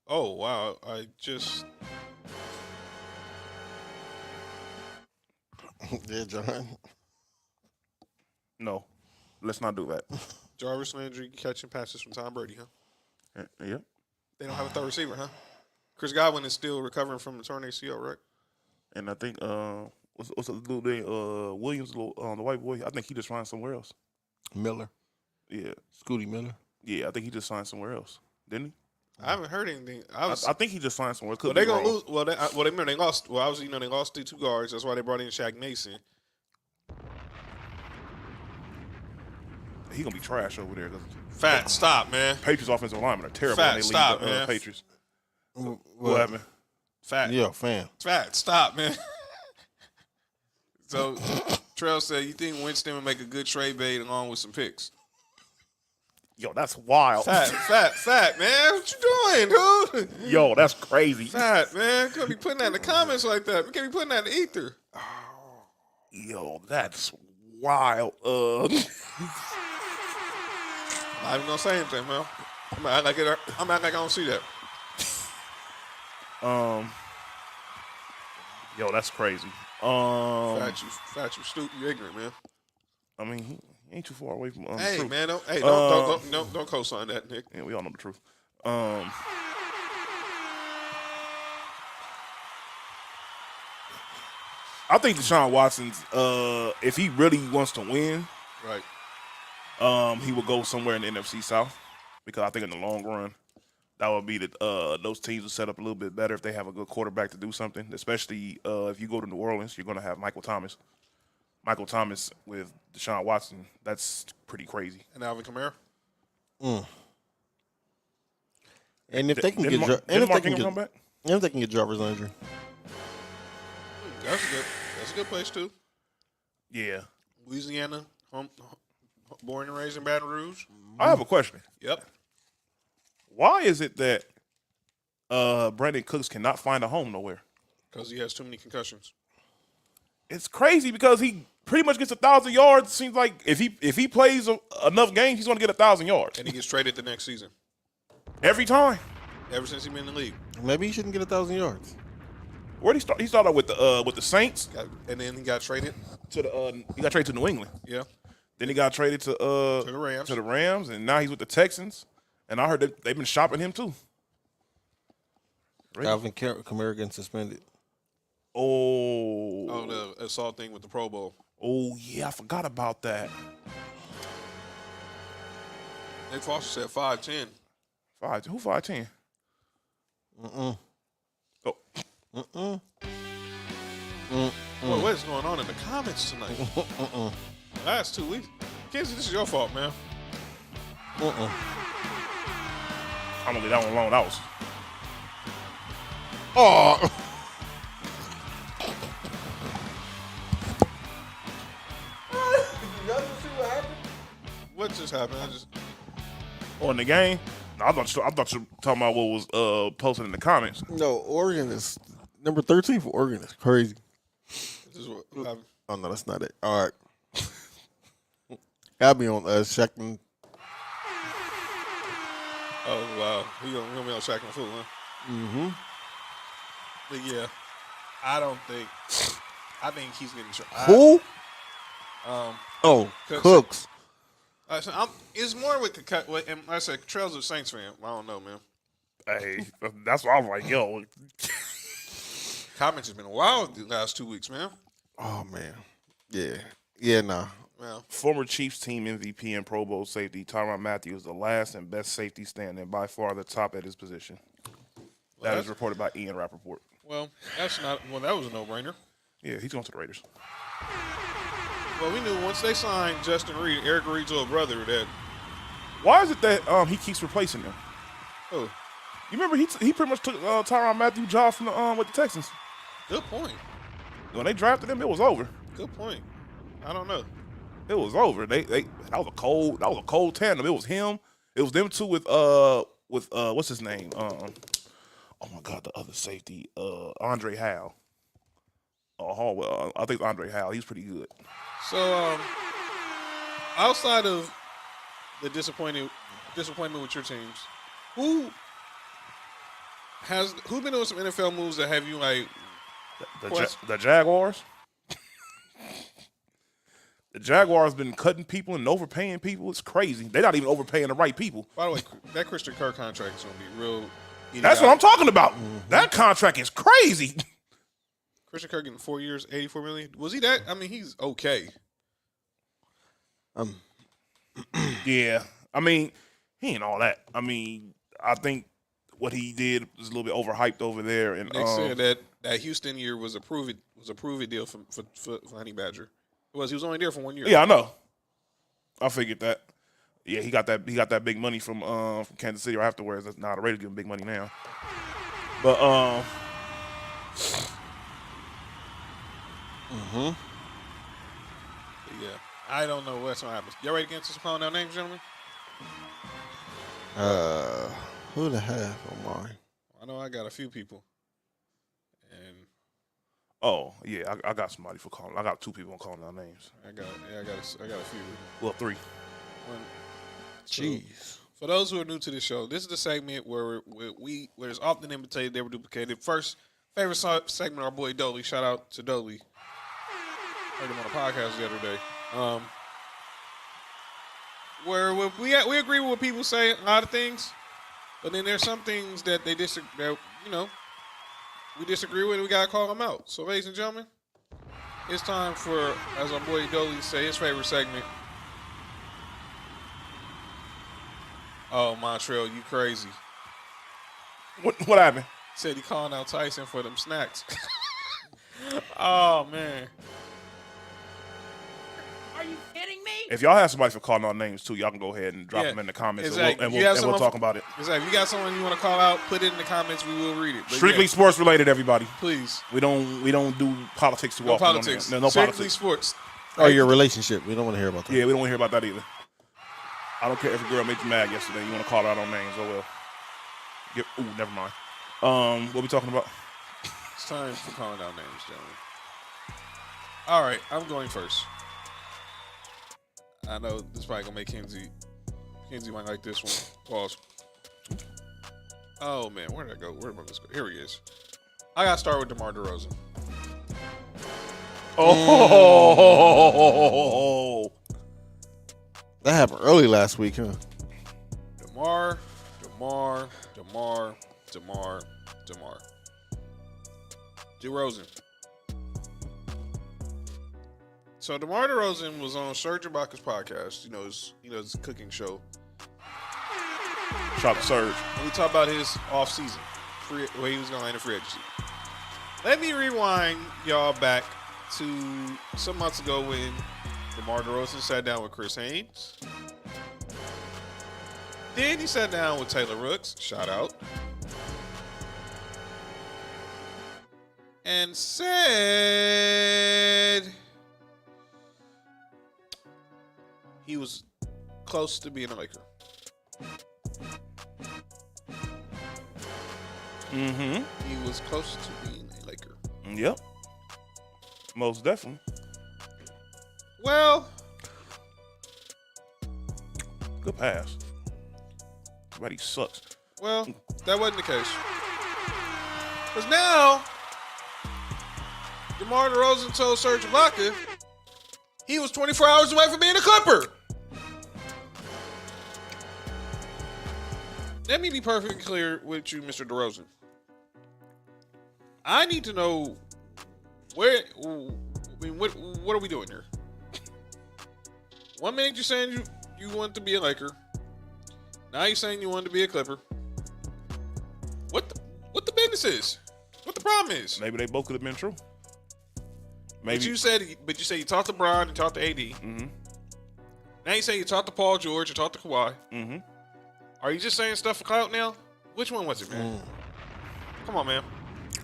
Oh wow! I just
Yeah, John.
No, let's not do that.
Jarvis Landry catching passes from Tom Brady, huh?
Yep.
They don't have a third receiver, huh? Chris Godwin is still recovering from the torn ACL, right?
And I think what's the little name? Williams, the white boy. I think he just signed somewhere else.
Miller.
Yeah.
Scooty Miller.
Yeah, I think he just signed somewhere else, didn't he?
I haven't heard anything.
I think he just signed somewhere. Could
Well, they
be
gonna
wrong.
lose. Well, they remember they lost. Well, obviously, they lost the 2 guards. That's why they brought in Shaq Mason.
He gonna be trash over there. 'Cause
Fat, stop, man.
Patriots offensive linemen are terrible
Fat,
when they
stop,
leave the
man.
Patriots.
Well,
What happened?
Fat,
yeah, fam.
fat, stop, man. So, Trell said, "You think Winston would make a good trade bait along with some picks?"
Yo, that's wild.
Fat, man. What you doing, dude?
Yo, that's crazy.
Fat, man. You can't be putting that in the comments like that. We can't be putting that in the ether.
Yo, that's wild.
Not even gonna say anything, man. I'm gonna act like I don't see that.
Yo, that's crazy.
Fat, you stupid, you ignorant, man.
I mean, he ain't too far away from the
Hey,
truth.
man, don't co-sign that, Nick.
Yeah, we all know the truth. I think Deshaun Watson's, if he really wants to win,
Right.
he would go somewhere in the NFC South, because I think in the long run, that would be those teams will set up a little bit better if they have a good quarterback to do something. Especially if you go to New Orleans, you're going to have Michael Thomas. Michael Thomas with Deshaun Watson, that's pretty crazy.
And Alvin Kamara.
And if they can
Didn't
get,
Mark Ingram come back?
and if they can get Jarvis Landry,
That's a good place too.
Yeah.
Louisiana, born and raised in Baton Rouge.
I have a question.
Yep.
Why is it that Brandon Cooks cannot find a home nowhere?
Because he has too many concussions.
It's crazy because he pretty much gets 1,000 yards. Seems like if he plays enough games, he's going to get 1,000 yards
And he gets traded the next season.
every time.
Ever since he's been in the league.
maybe he shouldn't get 1,000 yards.
Where did he start? He started with the Saints.
And then he got traded.
He got traded to New England.
Yeah.
Then he got traded to
the Rams.
To the Rams, and now he's with the Texans. And I heard they've been shopping him too. Really?
Alvin Kamara getting suspended.
Oh,
The assault thing with the Pro Bowl.
oh yeah, I forgot about that.
Nick Foster said 5'10".
5'10"?
Mm-mm.
Oh,
Boy, what is going on in the comments tonight? Last 2 weeks. Kenzie, this is your fault, man.
I'm gonna leave that one alone. That was.
Oh,
What just happened?
On the game? No, I thought you were talking about what was posted in the comments.
no, Oregon is number 13 for Oregon. It's crazy.
This is what happened.
Oh no, that's not it. All right, I'll be on checking.
Oh, wow. He gonna be on Shaq and Fool, huh?
Mm-hmm.
But yeah, I think he's getting tried.
Who?
Cooks.
Cooks.
It's more with and like I said, Trail's a Saints fan. I don't know, man.
Hey, that's why I was like, yo.
Comments has been wild the last 2 weeks, man.
Oh man, yeah, nah.
Well,
Former Chiefs team MVP and Pro Bowl safety Tyrann Mathieu is the last and best safety standing, by far the top at his position. That is reported by Ian Rappaport.
that was a no-brainer.
Yeah, he's going to the Raiders.
Well, we knew once they signed Justin Reed, Eric Reed's little brother, that
Why is it that he keeps replacing him?
oh,
You remember he pretty much took Tyrann Mathieu job from the with the Texans.
good point.
When they drafted him, it was over.
Good point. I don't know.
It was over. That was a cold tandem. It was him. It was them two with what's his name? Oh my God, the other safety, Andre Howe. I think Andre Howe. He's pretty good.
So, outside of the disappointment with your teams, who been doing some NFL moves that have you like?
The Jaguars. The Jaguars been cutting people and overpaying people. It's crazy. They're not even overpaying the right people.
By the way, that Christian Kirk contract is gonna be real.
That's what I'm talking about. That contract is crazy.
Christian Kirk getting 4 years, $84 million. Was he that? I mean, he's okay.
Yeah. I mean, he ain't all that. I mean, I think what he did was a little bit overhyped over there. And
Nick said that Houston year was a prove it deal for Honey Badger. He was only there for 1 year.
Yeah, I know. I figured that. Yeah, he got that big money from Kansas City or afterwards. That's not the Raiders give him big money now. But
Yeah, I don't know what's gonna happen. Y'all ready to get into some calling out names, gentlemen?
Who the have on mine?
I know I got a few people, and
oh yeah, I got somebody for calling. I got 2 people calling out names.
I got a few.
Well, 3.
Jeez.
For those who are new to the show, this is the segment where where it's often imitated, never duplicated. First favorite segment, our boy Dolly. Shout out to Dolly. Heard him on the podcast the other day. Where we agree with what people say, a lot of things, but then there's some things that we disagree with, and we gotta call them out. So, ladies and gentlemen, it's time for, as our boy Dolly say, his favorite segment. Oh, Montreal, you crazy.
What happened?
Said he calling out Tyson for them snacks. Oh, man.
Are you kidding me?
If y'all have somebody for calling out names too, y'all can go ahead and drop them in the comments,
exactly.
and we'll talk about it.
Exactly. If you got someone you want to call out, put it in the comments. We will read it. But
Strictly sports related, everybody.
Please.
We don't do politics too
No
often.
politics.
No
Strictly
politics.
sports.
Oh, your relationship. We don't want to hear about that.
Yeah, we don't want to hear about that either. I don't care if a girl made you mad yesterday. You want to call her out on names? Oh well. Never mind. What we talking about?
It's time for calling out names, gentlemen. All right, I'm going first. I know this is probably gonna make Kenzie might like this one. Pause. Oh man, where did I go? Where did I go? Here he is. I gotta start with DeMar DeRozan.
Oh,
That happened early last week, huh?
DeMar. DeRozan. So DeMar DeRozan was on Serge Ibaka's podcast. His cooking show.
shout out to Serge.
And we talked about his off-season, where he was going to land in free agency. Let me rewind y'all back to some months ago when DeMar DeRozan sat down with Chris Haynes. Then he sat down with Taylor Rooks, shout out, and said he was close to being a Laker.
Mm-hmm.
He was close to being a Laker.
Yep. Most definitely.
Well,
Good pass. Everybody sucks.
Well, that wasn't the case. Because now, DeMar DeRozan told Serge Ibaka he was 24 hours away from being a Clipper. Let me be perfectly clear with you, Mr. DeRozan. I need to know what are we doing here? 1 minute you're saying you want to be a Laker. Now you're saying you wanted to be a Clipper. What the business is? What the problem is?
Maybe they both could have been true. Maybe.
But you said you talked to Bron, you talked to AD.
Mm-hmm.
Now you say you talked to Paul George, you talked to Kawhi.
Mm-hmm.
Are you just saying stuff for clout now? Which one was it, man? Come on, man.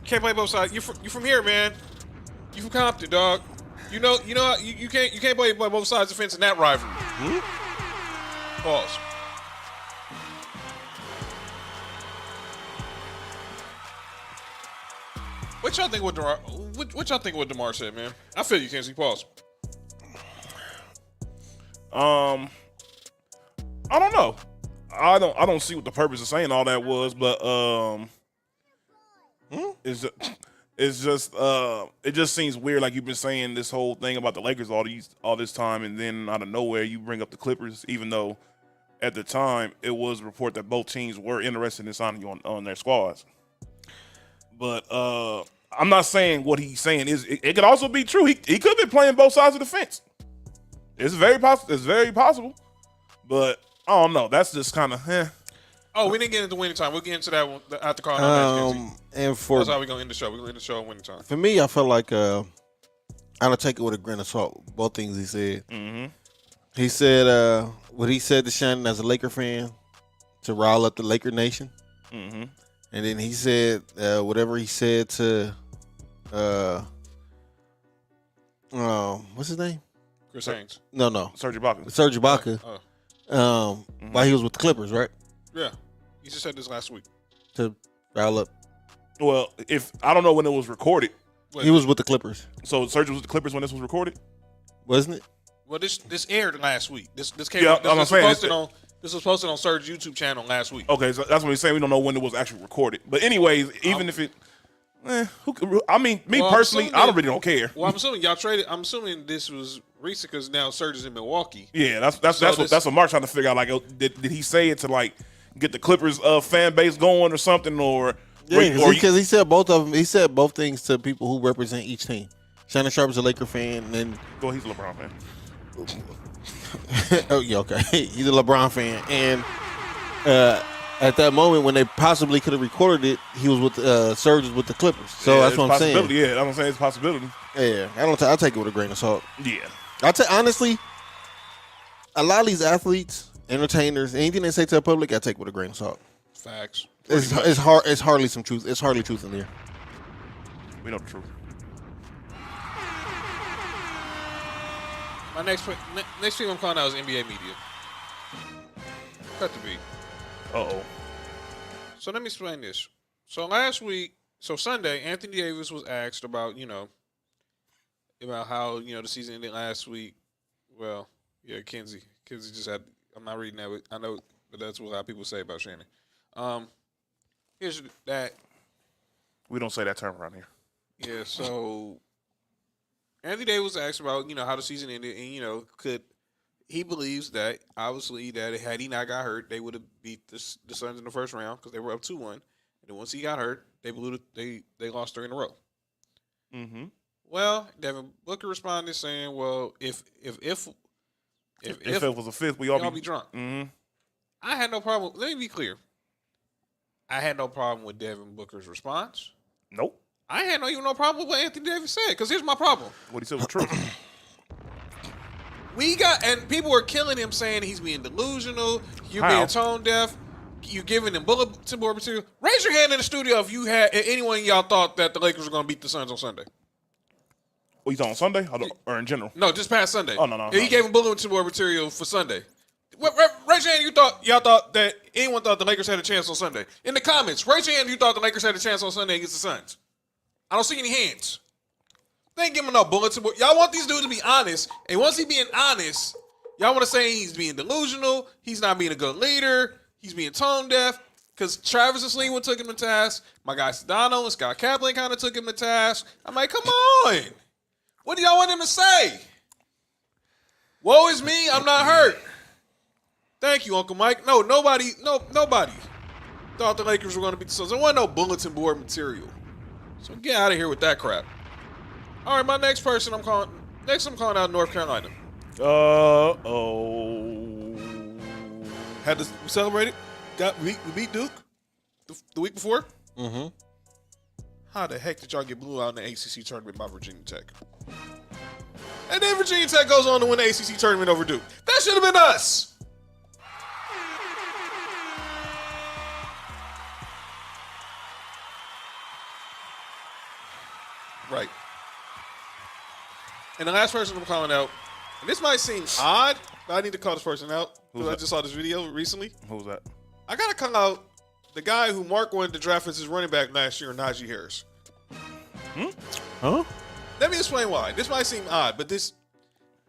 Can't play both sides. You from here, man. You from Compton, dog. You can't play both sides of the fence in that rivalry. Pause. What y'all think what DeMar said, man? I feel you, Kenzie. Pause.
I don't know. I don't see what the purpose of saying all that was, but it just seems weird. Like you've been saying this whole thing about the Lakers all this time, and then out of nowhere you bring up the Clippers, even though at the time it was a report that both teams were interested in signing you on their squads. But I'm not saying what he's saying is. It could also be true. He could be playing both sides of the fence. It's very possible. But I don't know. That's just kind of.
Oh, we didn't get into winning time. We'll get into that one after calling out match.
And for
That's how we're gonna end the show. We're gonna end the show on winning time.
for me, I felt like I don't take it with a grain of salt. Both things he said.
Mm-hmm.
He said what he said to Shannon as a Laker fan to rile up the Laker Nation.
Mm-hmm.
And then he said whatever he said to what's his name?
Chris Haynes.
No.
Serge Ibaka.
Serge Ibaka. While he was with the Clippers, right?
Yeah. He just said this last week.
To rile up.
Well, if I don't know when it was recorded.
He was with the Clippers.
So Serge was with the Clippers when this was recorded?
Wasn't it?
Well, this aired last week. This came.
Yeah,
This was posted on Serge's YouTube channel last week.
Okay, so that's what he's saying. We don't know when it was actually recorded. But anyways, even if it, I mean, me personally, I really don't care.
Well, I'm assuming y'all traded. I'm assuming this was recent because now Serge is in Milwaukee.
Yeah, that's what Mark's trying to figure out. Like, did he say it to like get the Clippers fan base going or something, or
because he said both of them. He said both things to people who represent each team. Shannon Sharp is a Laker fan, and then
he's a LeBron fan.
oh yeah, okay. He's a LeBron fan, and at that moment when they possibly could have recorded it, he was with Serge was with the Clippers. So that's what I'm saying.
Yeah, that's what I'm saying. It's a possibility.
Yeah, I take it with a grain of salt.
Yeah,
honestly, a lot of these athletes, entertainers, anything they say to the public, I take with a grain of salt.
Facts.
It's hard. It's hardly some truth. It's hardly truth in there.
We know the truth.
My next team I'm calling out is NBA media. Cut the beat.
Uh-oh.
So let me explain this. So Sunday, Anthony Davis was asked about, about how, the season ended last week. Well, yeah, Kenzie just had, I'm not reading that, but I know, but that's what a lot of people say about Shannon. Here's that.
We don't say that term around here.
Yeah, so Anthony Davis was asked about, how the season ended, and he believes that obviously that had he not got hurt, they would have beat the Suns in the first round because they were up 2-1, and then once he got hurt, they lost 3 in a row.
Mm-hmm.
Well, Devin Booker responded saying, "Well, if
it was a fifth, we all
be drunk."
Mm-hmm.
I had no problem. Let me be clear. I had no problem with Devin Booker's response.
Nope.
I had no problem with what Anthony Davis said, because here's my problem.
What he said was true.
And people were killing him saying he's being delusional, you're
How?
being tone deaf, you're giving him bulletin board material. Raise your hand in the studio if you had anyone y'all thought that the Lakers were going to beat the Suns on Sunday.
What you talking on Sunday or in general?
No, just past Sunday.
Oh, no.
He gave him bulletin board material for Sunday. Raise your hand y'all thought that anyone thought the Lakers had a chance on Sunday. In the comments, raise your hand if you thought the Lakers had a chance on Sunday against the Suns. I don't see any hands. They ain't giving no bulletin board. Y'all want these dudes to be honest, and once he being honest, y'all want to say he's being delusional, he's not being a good leader, he's being tone deaf, because Travis and Sleewood took him to task, my guy Sedano and Scott Kaplan kind of took him to task. I'm like, come on. What do y'all want him to say? Woe is me, I'm not hurt. Thank you, Uncle Mike. No, nobody thought the Lakers were going to beat the Suns. There wasn't no bulletin board material. So get out of here with that crap. All right, my next person I'm calling out North Carolina. We celebrated. We beat Duke the week before.
Mm-hmm.
How the heck did y'all get blew out in the ACC tournament by Virginia Tech? And then Virginia Tech goes on to win the ACC tournament over Duke. That should have been us. Right. And the last person I'm calling out, and this might seem odd, but I need to call this person out because I just saw this video recently.
Who's that?
I got to call out the guy who Mark wanted to draft as his running back last year, Najee Harris.
Huh?
Let me explain why. This might seem odd, but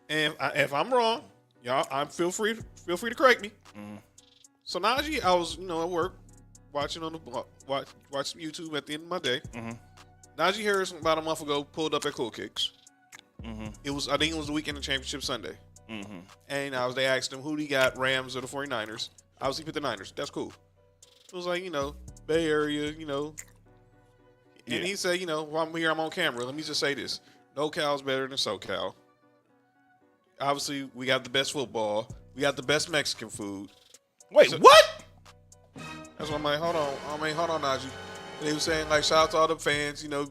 if I'm wrong, y'all, feel free to correct me. So Najee, I was at work watching on the watch some YouTube at the end of my day. Najee Harris about a month ago pulled up at Cool Kicks. I think it was the weekend of championship Sunday. And they asked him who he got, Rams or the 49ers. Obviously, he picked the Niners. That's cool. It was like, Bay Area, And he said, while I'm here, I'm on camera. Let me just say this. No Cal's better than SoCal. Obviously, we got the best football. We got the best Mexican food.
Wait, what?
That's why I'm like, hold on, Najee. And he was saying, like, shout out to all the fans. You know,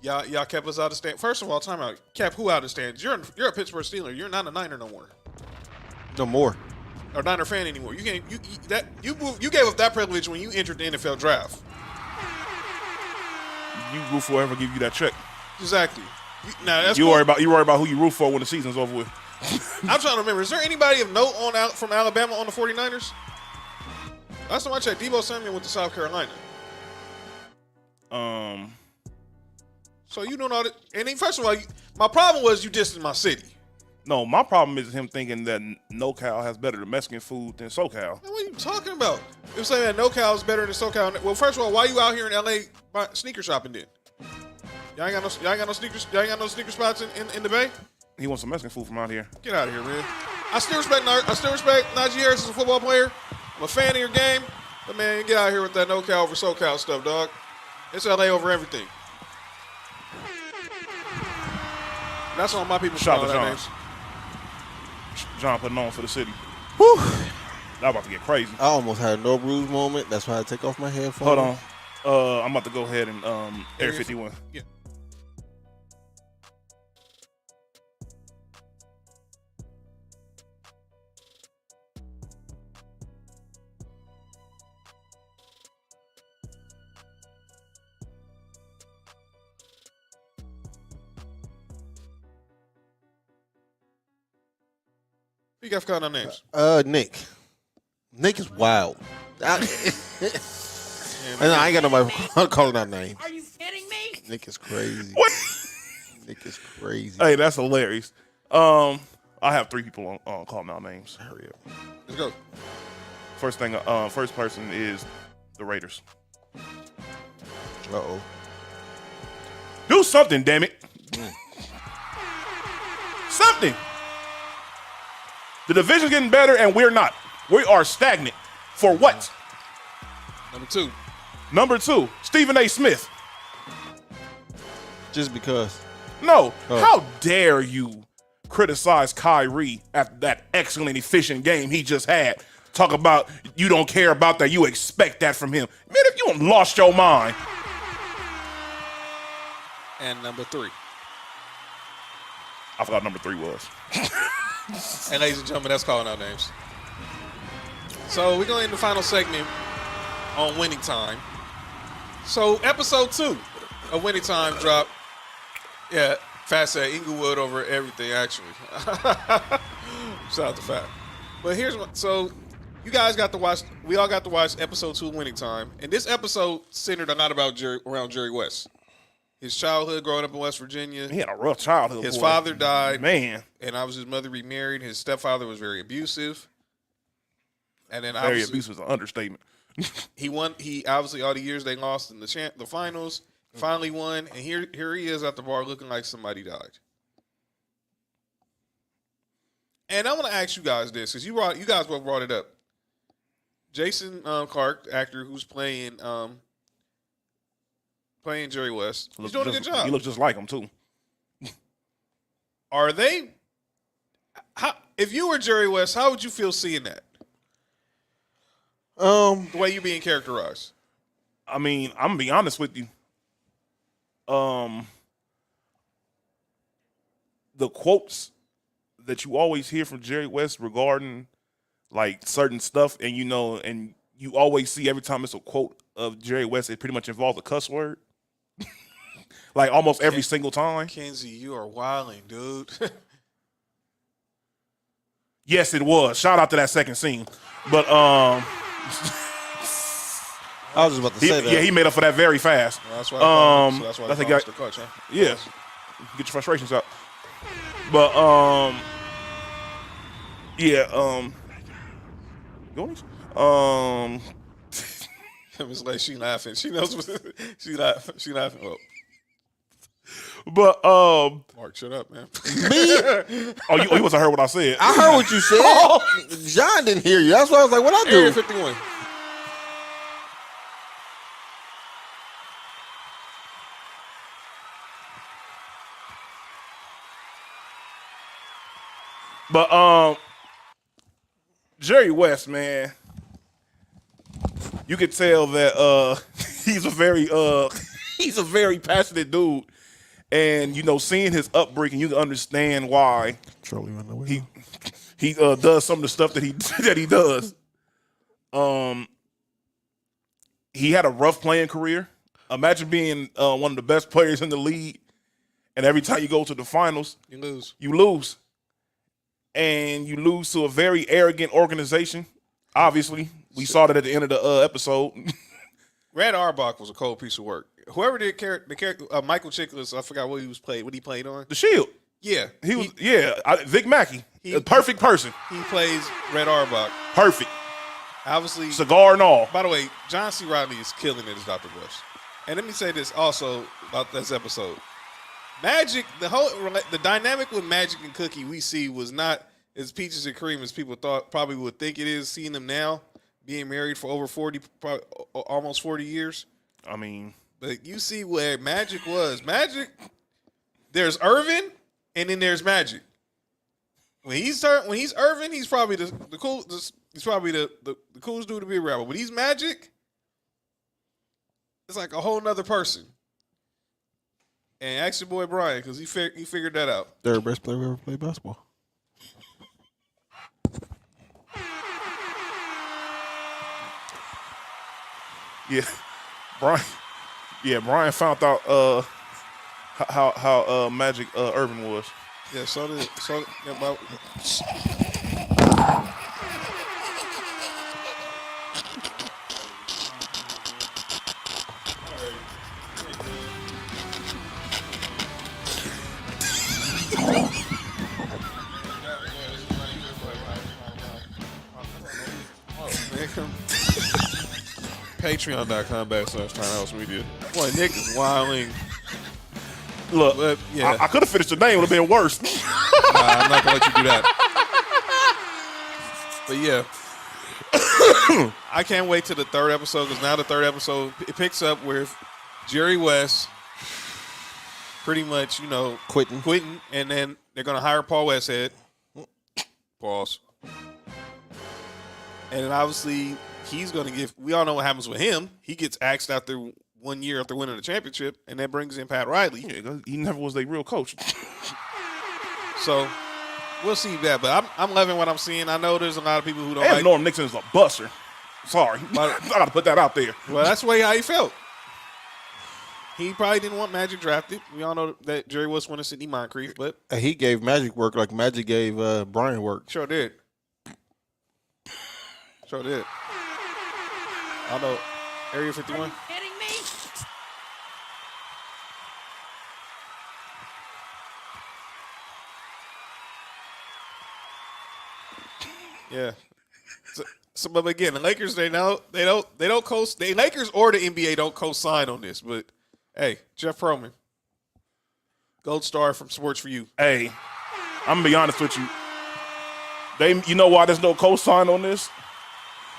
y'all kept us out of stand. First of all, time out. Kept who out of stands? You're a Pittsburgh Steeler. You're not a Niner no more.
No more.
Or Niner fan anymore. You can't. You gave up that privilege when you entered the NFL draft.
You root for whoever give you that check.
Exactly. Now that's
You
cool.
worry about who you root for when the season's over with.
I'm trying to remember. Is there anybody of note from Alabama on the 49ers? Last time I checked, Deebo Samuel went to South Carolina. So you doing all that? And then, first of all, my problem was you dissing my city.
No, my problem is him thinking that NoCal has better Mexican food than SoCal.
Man, what are you talking about? You're saying that NoCal is better than SoCal. Well, first of all, why you out here in LA sneaker shopping then? Y'all ain't got no sneakers. Y'all ain't got no sneaker spots in the Bay.
He wants some Mexican food from out here.
Get out of here, man. I still respect Najee Harris as a football player. I'm a fan of your game, but man, get out of here with that NoCal over SoCal stuff, dog. It's LA over everything. That's all my people
Shout
calling
out
that
to
names.
John putting on for the city.
Whew.
That about to get crazy.
I almost had a no bruise moment. That's why I take off my headphones.
Hold on. I'm about to go ahead and Air 51.
Yeah. You guys calling our names?
Nick. Nick is wild. I ain't got nobody calling out names.
Are you kidding me?
Nick is crazy.
What?
Nick is crazy.
Hey, that's hilarious. I have 3 people on calling out names.
Hurry up.
Let's go.
First person is the Raiders.
Uh-oh.
Do something, damn it. Something. The division's getting better, and we're not. We are stagnant. For what?
Number
2, Stephen A. Smith.
Just because.
No.
Oh.
How dare you criticize Kyrie after that excellent, efficient game he just had? Talk about you don't care about that. You expect that from him. Man, if you done lost your mind.
and number 3.
I forgot number 3 was.
And ladies and gentlemen, that's calling out names. So we're going in the final segment on Winning Time. So episode 2 of Winning Time dropped. Yeah, Fat said Inglewood over everything, actually. Shout out to Fat. But here's what, so you guys got to watch, we all got to watch episode 2 of Winning Time. And this episode centered not about around Jerry West. His childhood growing up in West Virginia.
He had a rough childhood.
His
boy.
father died.
Man.
And obviously his mother remarried. His stepfather was very abusive. And then
Very
obviously
abusive is an understatement.
he won. He obviously all the years they lost in the finals, finally won, and here he is at the bar looking like somebody died. And I want to ask you guys this because you guys both brought it up. Jason Clark, actor who's playing Jerry West, he's doing a good job.
He looks just like him too.
Are they? If you were Jerry West, how would you feel seeing that? The way you're being characterized.
I mean, I'm gonna be honest with you. The quotes that you always hear from Jerry West regarding like certain stuff, and and you always see every time it's a quote of Jerry West, it pretty much involves a cuss word. Like almost every single time.
Kenzie, you are wilding, dude.
Yes, it was. Shout out to that second scene. But
I was just about to say that.
yeah, he made up for that very fast.
Well, that's why. That's why
that's
they
a
call
guy-
us the coach, huh?
Yeah. Get your frustrations out. But yeah,
It's like she laughing. She knows what she laughing. She laughing. Well,
but
Mark, shut up, man.
Me?
oh, you must have heard what I said.
I heard what you said. John didn't hear you. That's why I was like, what I
Area
do?
51.
But Jerry West, man, you could tell that he's a very passionate dude, and seeing his upbringing, you can understand why
Charlie run away.
he does some of the stuff that he that he does. He had a rough playing career. Imagine being one of the best players in the league, and every time you go to the finals,
You lose.
you lose. And you lose to a very arrogant organization. Obviously, we saw that at the end of the episode.
Red Auerbach was a cold piece of work. Whoever did the character, Michael Chiklis, I forgot what he played on.
The Shield.
Yeah,
He was Vic Mackey.
He-
A perfect person.
he plays Red Auerbach.
Perfect.
Obviously,
Cigar and all.
by the way, John C. Riley is killing it as Dr. Bush. And let me say this also about this episode. Magic, the dynamic with Magic and Cookie we see was not as peaches and cream as people probably would think it is. Seeing them now being married for over 40, probably almost 40 years.
I mean,
But you see where Magic was. Magic, there's Irvin, and then there's Magic. When he's Irvin, he's probably the coolest dude to be around. But when he's Magic, it's like a whole nother person. And ask your boy Brian, because he figured that out.
Third best player who ever played basketball.
yeah. Brian found out how Magic Irvin was.
Yeah, Patreon.com/timeoutsmedia. Boy, Nick is wilding.
Look,
But, yeah.
I could have finished the name. It would have been worse.
I'm not gonna let you do that. But yeah, I can't wait till the third episode, because now the third episode it picks up with Jerry West pretty much,
Quitting.
and then they're gonna hire Paul Westhead. Pause. And then obviously he's gonna we all know what happens with him. He gets axed after 1 year after winning the championship, and that brings in Pat Riley.
Yeah, he never was their real coach.
So we'll see that. But I'm loving what I'm seeing. I know there's a lot of people who don't
And
like.
Norm Nixon is a buster. Sorry. I got to put that out there.
Well, that's the way how he felt. He probably didn't want Magic drafted. We all know that Jerry West wanted Sidney Moncrief, but
He gave Magic work like Magic gave Brian work.
sure did. Sure did. I know. Area 51.
Kidding me?
Yeah. But again, the Lakers they don't the Lakers or the NBA don't co-sign on this. But hey, Jeff Perlman, Gold Star from Sports for You.
Hey, I'm going to be honest with you. You know why there's no cosign on this?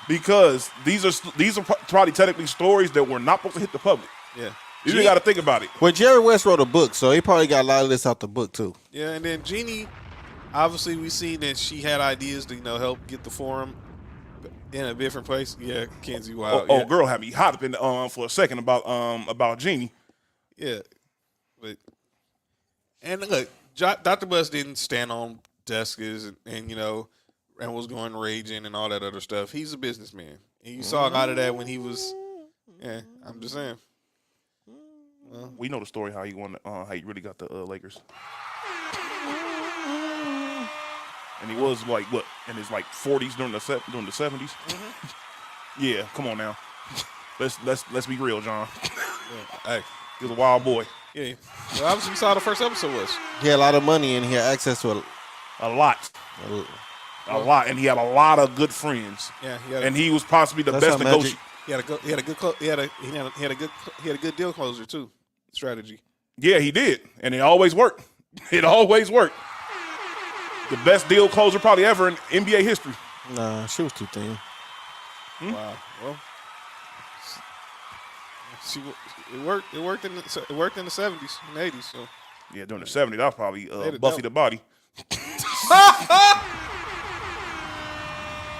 Because these are probably technically stories that were not supposed to hit the public.
Yeah.
You just got to think about it.
Well, Jerry West wrote a book, so he probably got a lot of this out the book too.
Yeah, and then Jeannie, obviously we seen that she had ideas to help get the forum in a different place. Yeah, Kenzie Wild.
Oh,
yeah.
girl had me hot up in the, for a second about Jeannie.
Yeah, but and look, Dr. Bus didn't stand on desks and was going raging and all that other stuff. He's a businessman, and you saw a lot of that when he was. Yeah, I'm just saying.
We know the story how he won, how he really got the Lakers. And he was like what in his 40s during the 70s. Yeah, come on now. Let's be real, John.
Hey,
He was a wild boy.
yeah. Well, obviously, you saw the first episode was.
He had a lot of money and he had access to
A lot, and he had a lot of good friends.
Yeah,
And he was possibly the
That's
best
how Magic-
negotiator.
he had a good deal closer too. Strategy.
Yeah, he did, and it always worked. It always worked. The best deal closer probably ever in NBA history.
Nah, she was too thin.
Wow. Well, it worked. It worked in the 70s and 80s. So
Yeah, during the 70s, that was probably
Later,
Buffy
no.
the Body.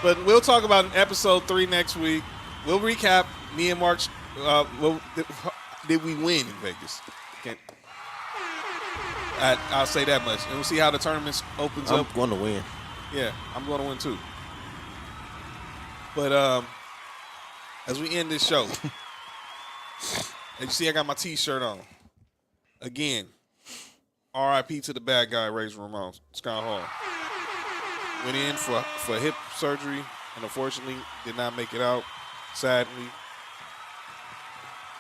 But we'll talk about episode 3 next week. we'll recap. Me and Mark, did we win in Vegas? I'll say that much. And we'll see how the tournament opens up.
I'm going to win.
Yeah, I'm going to win too. But as we end this show, as you see, I got my T-shirt on. Again, R.I.P. to the bad guy, Razor Ramon, Scott Hall. Went in for hip surgery and unfortunately did not make it out. Sadly,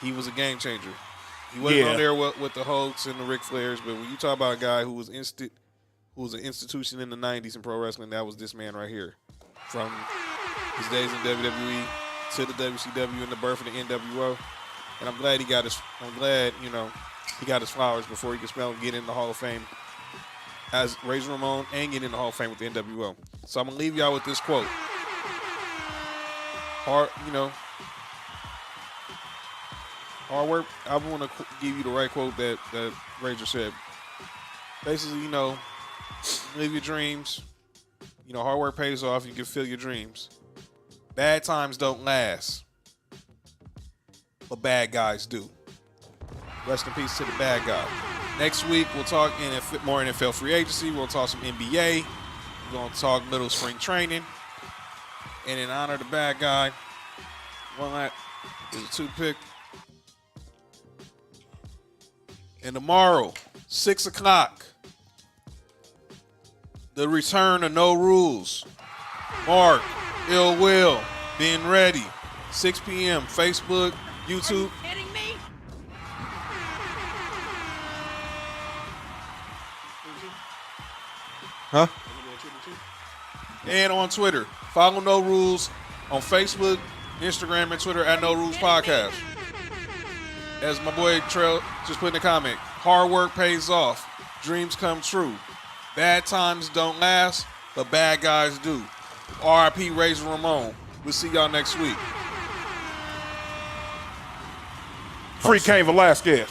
he was a game changer. He wasn't on there with the Hulks and the Ric Flairs, but when you talk about a guy who was an institution in the 90s in pro wrestling, that was this man right here. From his days in WWE to the WCW and the birth of the NWO. And I'm glad he got his flowers before he could spell and get in the Hall of Fame as Razor Ramon and get in the Hall of Fame with the NWO. So I'm gonna leave y'all with this quote. Hard work. I want to give you the right quote that Razor said. Basically, live your dreams. Hard work pays off. You can fulfill your dreams. Bad times don't last, but bad guys do. Rest in peace to the bad guy. Next week, we'll talk more NFL free agency. We'll talk some NBA. We're going to talk middle spring training. And in honor of the bad guy, one that is a toothpick. And tomorrow, 6 o'clock, the return of No Rules. Mark, Ill Will, being ready. 6 p.m. Facebook, YouTube.
Kidding me?
Huh?
And on Twitter. Follow No Rules on Facebook, Instagram, and Twitter at No Rules Podcast. As my boy Trail just put in a comment, hard work pays off. Dreams come true. Bad times don't last, but bad guys do. R.I.P. Razor Ramon. We'll see y'all next week.
Free Cain Velasquez.